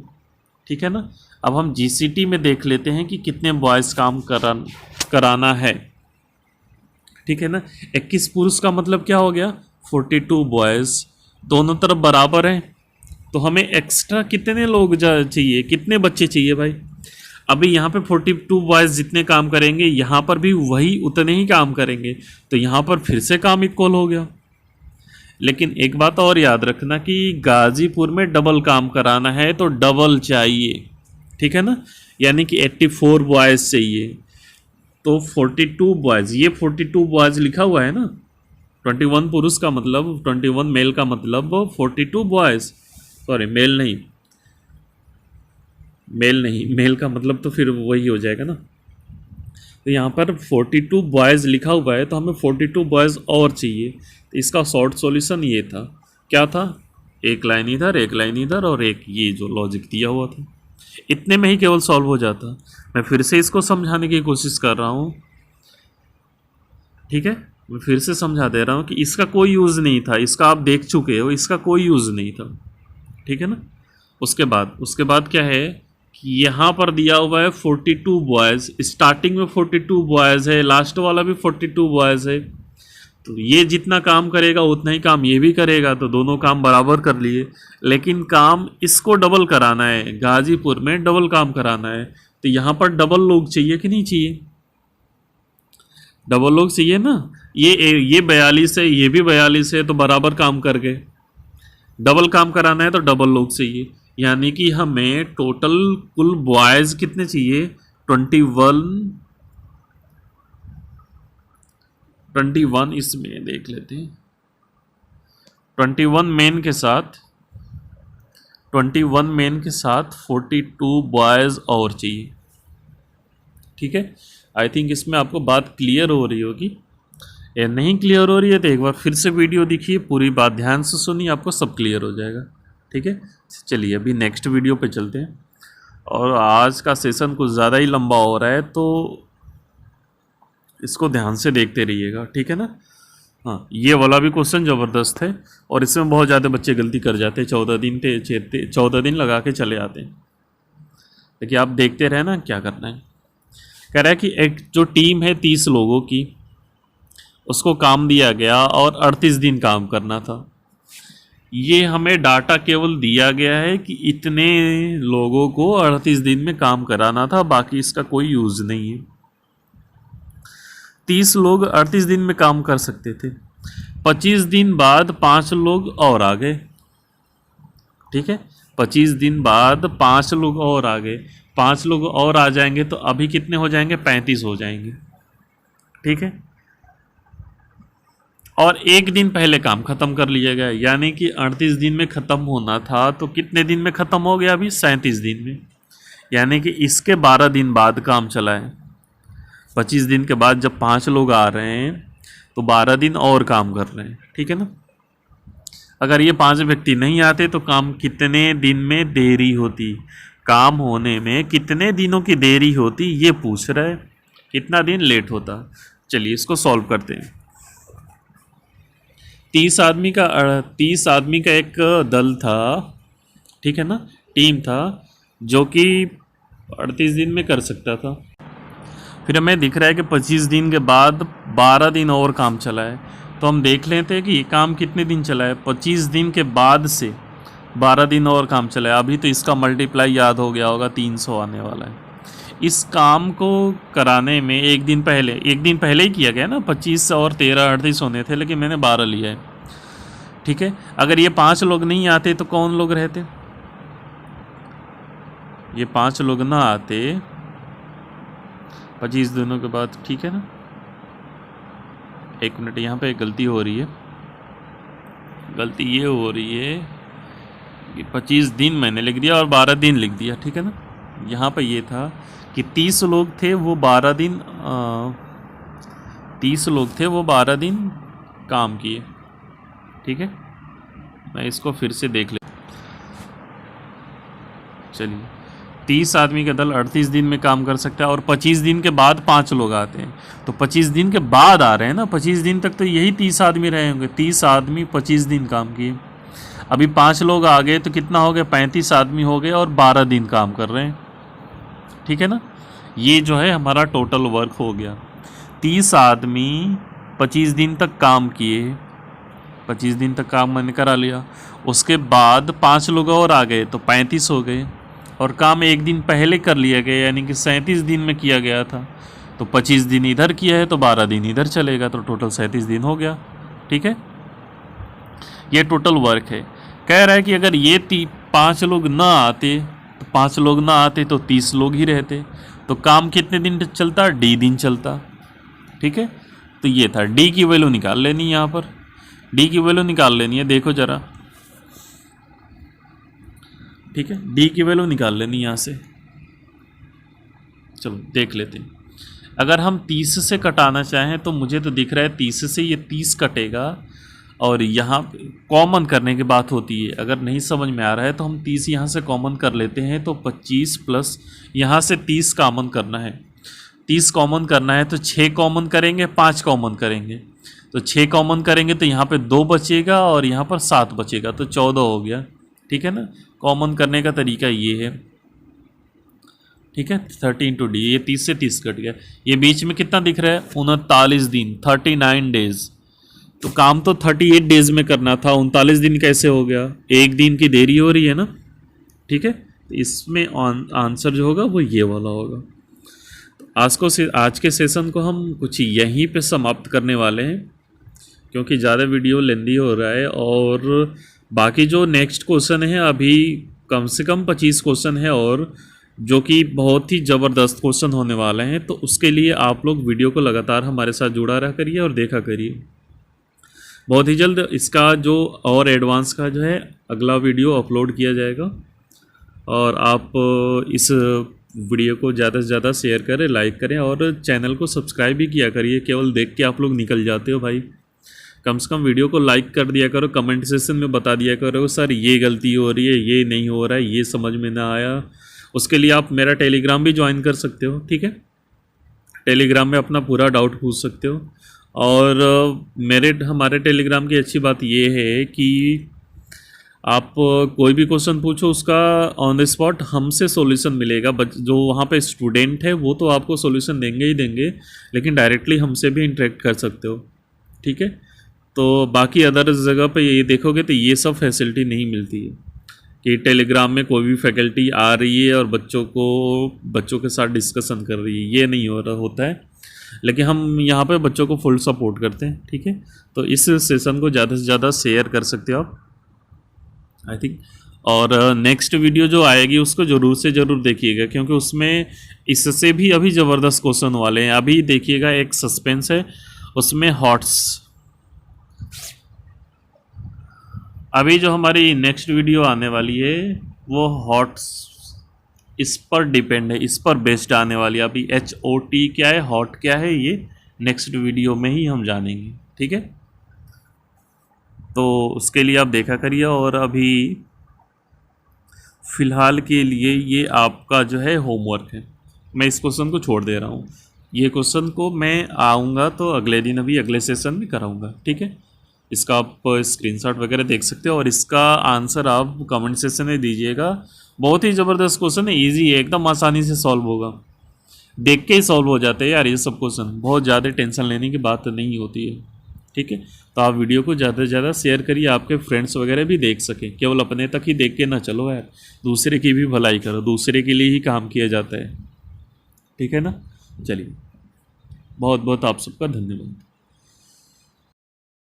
ठीक है ना, अब हम जीसीटी में देख लेते हैं कि कितने बॉयज़ काम कराना है। ठीक है ना, 21 पुरुष का मतलब क्या हो गया, 42 बॉयज़, दोनों तरफ बराबर हैं, तो हमें एक्स्ट्रा कितने लोग चाहिए, कितने बच्चे चाहिए भाई? अभी यहाँ पे 42 बॉयज़ जितने काम करेंगे यहाँ पर भी वही उतने ही काम करेंगे, तो यहाँ पर फिर से काम इक्वल हो गया। लेकिन एक बात और याद रखना कि गाजीपुर में डबल काम कराना है तो डबल चाहिए। ठीक है ना, यानी कि 84 बॉयज़ चाहिए, तो 42 बॉयज़, ये 42 बॉयज़ लिखा हुआ है ना, 21 पुरुष का मतलब 21 मेल का मतलब 42 बॉयज़, सॉरी मेल नहीं, मेल का मतलब तो फिर वही हो जाएगा ना। तो यहाँ पर 42 बॉयज़ लिखा हुआ है तो हमें 42 बॉयज़ और चाहिए, तो इसका शॉर्ट सॉल्यूशन ये था, क्या था, एक लाइन इधर एक लाइन इधर और एक ये जो लॉजिक दिया हुआ था, इतने में ही केवल सॉल्व हो जाता। मैं फिर से इसको समझाने की कोशिश कर रहा हूँ। ठीक है, मैं फिर से समझा दे रहा हूँ कि इसका कोई यूज़ नहीं था, इसका आप देख चुके हो, इसका कोई यूज़ नहीं था। ठीक है ना, उसके बाद क्या है कि यहाँ पर दिया हुआ है 42 बॉयज़, स्टार्टिंग में 42 बॉयज़ है, लास्ट वाला भी 42 बॉयज़ है, तो ये जितना काम करेगा उतना ही काम ये भी करेगा, तो दोनों काम बराबर कर लिए। लेकिन काम इसको डबल कराना है, गाजीपुर में डबल काम कराना है, तो यहाँ पर डबल लोग चाहिए कि नहीं चाहिए, डबल लोग चाहिए ना। ये 42 है, ये भी 42 है, तो बराबर काम कर गए। डबल काम कराना है तो डबल लोग चाहिए, यानी कि हमें टोटल कुल बॉयज़ कितने चाहिए, 21 इसमें देख लेते हैं, 21 मेन के साथ 42 बॉयज़ और चाहिए। ठीक है, आई थिंक इसमें आपको बात क्लियर हो रही होगी, या नहीं क्लियर हो रही है तो एक बार फिर से वीडियो देखिए, पूरी बात ध्यान से सुनिए, आपको सब क्लियर हो जाएगा। ठीक है, चलिए अभी नेक्स्ट वीडियो पे चलते हैं, और आज का सेशन कुछ ज़्यादा ही लंबा हो रहा है तो इसको ध्यान से देखते रहिएगा। ठीक है ना, हाँ ये वाला भी क्वेश्चन ज़बरदस्त है, और इसमें बहुत ज़्यादा बच्चे गलती कर जाते हैं, 14 दिन लगा के चले आते हैं। देखिए आप देखते रहे ना क्या करना है। कह रहा है कि एक जो टीम है 30 लोगों की, उसको काम दिया गया और 38 दिन काम करना था। ये हमें डाटा केवल दिया गया है कि इतने लोगों को 38 दिन में काम कराना था, बाकी इसका कोई यूज़ नहीं है। 30 लोग 38 दिन में काम कर सकते थे, 25 दिन बाद 5 लोग और आ गए। ठीक है, 25 दिन बाद 5 लोग और आ गए, 5 लोग और आ जाएंगे तो अभी कितने हो जाएंगे, 35 हो जाएंगे। ठीक है, और एक दिन पहले काम ख़त्म कर लिया गया, यानी कि 38 दिन में ख़त्म होना था तो कितने दिन में ख़त्म हो गया, अभी 37 दिन में, यानी कि इसके 12 दिन बाद काम चला है। 25 दिन के बाद जब 5 लोग आ रहे हैं तो 12 दिन और काम कर रहे हैं। ठीक है ना, अगर ये 5 व्यक्ति नहीं आते तो काम कितने दिन में देरी होती, काम होने में कितने दिनों की देरी होती, ये पूछ रहा है, कितना दिन लेट होता। चलिए इसको सॉल्व करते हैं। 30 आदमी का एक दल था, ठीक है ना, टीम था, जो कि 38 दिन में कर सकता था। फिर हमें दिख रहा है कि 25 दिन के बाद 12 दिन और काम चला है, तो हम देख लेते हैं कि ये काम कितने दिन चला है। 25 दिन के बाद से 12 दिन और काम चला है, अभी तो इसका मल्टीप्लाई याद हो गया होगा, 300 आने वाला है। इस काम को कराने में एक दिन पहले ही किया गया ना, 25 और 13 38 होने थे, लेकिन मैंने 12 लिया है। ठीक है, अगर ये 5 लोग नहीं आते तो कौन लोग रहते, ये 5 लोग ना आते 25 दिनों के बाद, ठीक है ना। 1 मिनट, यहाँ पे एक गलती हो रही है। गलती ये हो रही है कि 25 दिन मैंने लिख दिया और 12 दिन लिख दिया, ठीक है ना। यहाँ पे ये था कि 30 लोग थे वो 12 दिन 30 लोग थे वो 12 दिन काम किए, ठीक है। मैं इसको फिर से देख ले, चलिए। 30 आदमी का दल 38 दिन में काम कर सकता है और 25 दिन के बाद 5 लोग आते हैं। तो 25 दिन के बाद आ रहे हैं ना, 25 दिन तक तो यही 30 आदमी रहे होंगे। 30 आदमी 25 दिन काम किए, अभी 5 लोग आ गए तो कितना हो गया, 35 आदमी हो गए और 12 दिन काम कर रहे हैं, ठीक है ना। ये जो है हमारा टोटल वर्क हो गया। 30 आदमी 25 दिन तक काम किए, 25 दिन तक काम मैंने करा लिया। उसके बाद 5 लोग और आ गए तो 35 हो गए और काम एक दिन पहले कर लिया गया, यानी कि 37 दिन में किया गया था। तो 25 दिन इधर किया है तो 12 दिन इधर चलेगा, तो टोटल 37 दिन हो गया, ठीक है। ये टोटल वर्क है। कह रहा है कि अगर ये 5 लोग ना आते तो 5 लोग ना आते तो 30 लोग ही रहते, तो काम कितने दिन चलता, डी दिन चलता, ठीक है। तो ये था, डी की वैल्यू निकाल लेनी है। यहाँ पर डी की वैल्यू निकाल लेनी है, देखो ज़रा, ठीक है। डी की वैल्यू निकाल लेनी यहाँ से, चलो देख लेते हैं। अगर हम 30 से कटाना चाहें तो मुझे तो दिख रहा है 30 से ये 30 कटेगा और यहाँ कॉमन करने की बात होती है। अगर नहीं समझ में आ रहा है तो हम 30 यहाँ से कॉमन कर लेते हैं, तो 25 प्लस यहाँ से 30 कॉमन करना है। 30 कॉमन करना है तो 6 कॉमन करेंगे, 5 कॉमन करेंगे, तो 6 कॉमन करेंगे तो यहाँ पे 2 बचेगा और यहाँ पर 7 बचेगा, तो 14 हो गया, ठीक है ना। कॉमन करने का तरीका ये है, ठीक है। 30 इंटू डी, ये 30 से 30 कट गया। ये बीच में कितना दिख रहा है, 39 दिन, 39 डेज। तो काम तो 38 डेज में करना था, 39 दिन कैसे हो गया, एक दिन की देरी हो रही है ना, ठीक है। तो इसमें आंसर जो होगा वो ये वाला होगा। तो आज के सेशन को हम कुछ यहीं पे समाप्त करने वाले हैं, क्योंकि ज़्यादा वीडियो लेंदी हो रहा है। और बाकी जो नेक्स्ट क्वेश्चन है, अभी कम से कम 25 क्वेश्चन है और जो कि बहुत ही ज़बरदस्त क्वेश्चन होने वाले हैं। तो उसके लिए आप लोग वीडियो को लगातार हमारे साथ जुड़ा रहा करिए और देखा करिए। बहुत ही जल्द इसका जो और एडवांस का जो है अगला वीडियो अपलोड किया जाएगा। और आप इस वीडियो को ज़्यादा से ज़्यादा शेयर करें, लाइक करें और चैनल को सब्सक्राइब भी किया करिए। केवल देख के आप लोग निकल जाते हो भाई, कम से कम वीडियो को लाइक कर दिया करो, कमेंट सेक्शन में बता दिया करो सर ये गलती हो रही है, ये नहीं हो रहा है, ये समझ में ना आया। उसके लिए आप मेरा टेलीग्राम भी ज्वाइन कर सकते हो, ठीक है। टेलीग्राम में अपना पूरा डाउट पूछ सकते हो। और हमारे टेलीग्राम की अच्छी बात ये है कि आप कोई भी क्वेश्चन पूछो उसका ऑन द स्पॉट हमसे सॉल्यूशन मिलेगा। जो वहाँ पे स्टूडेंट है वो तो आपको सॉल्यूशन देंगे ही देंगे, लेकिन डायरेक्टली हमसे भी इंटरेक्ट कर सकते हो, ठीक है। तो बाकी अदर जगह पे ये देखोगे तो ये सब फैसिलिटी नहीं मिलती है कि टेलीग्राम में कोई भी फैकल्टी आ रही है और बच्चों के साथ डिस्कशन कर रही है, ये नहीं होता है। लेकिन हम यहाँ पे बच्चों को फुल सपोर्ट करते हैं, ठीक है। तो इस सेशन को ज़्यादा से ज़्यादा शेयर कर सकते हो आप, आई थिंक। और नेक्स्ट वीडियो जो आएगी उसको ज़रूर से ज़रूर देखिएगा, क्योंकि उसमें इससे भी अभी ज़बरदस्त क्वेश्चन वाले हैं। अभी देखिएगा, एक सस्पेंस है उसमें, हॉट्स। अभी जो हमारी नेक्स्ट वीडियो आने वाली है वो हॉट्स इस पर डिपेंड है, इस पर बेस्ड आने वाली है। अभी HOT क्या है, हॉट क्या है, ये नेक्स्ट वीडियो में ही हम जानेंगे, ठीक है। तो उसके लिए आप देखा करिए। और अभी फ़िलहाल के लिए ये आपका जो है होमवर्क है, मैं इस क्वेश्चन को छोड़ दे रहा हूँ। ये क्वेश्चन को मैं आऊँगा तो अगले दिन, अभी अगले सेशन में कराऊँगा, ठीक है। इसका आप स्क्रीनशॉट वगैरह देख सकते हो और इसका आंसर आप कमेंट सेक्शन में दीजिएगा। बहुत ही ज़बरदस्त क्वेश्चन है, इजी है, एकदम आसानी से सॉल्व होगा, देख के ही सॉल्व हो जाते हैं यार ये सब क्वेश्चन। बहुत ज़्यादा टेंशन लेने की बात नहीं होती है, ठीक है। तो आप वीडियो को ज़्यादा से ज़्यादा शेयर करिए, आपके फ्रेंड्स वगैरह भी देख सकें। केवल अपने तक ही देख के ना चलो यार, दूसरे की भी भलाई करो, दूसरे के लिए ही काम किया जाता है, ठीक है ना। चलिए, बहुत बहुत आप सबका धन्यवाद।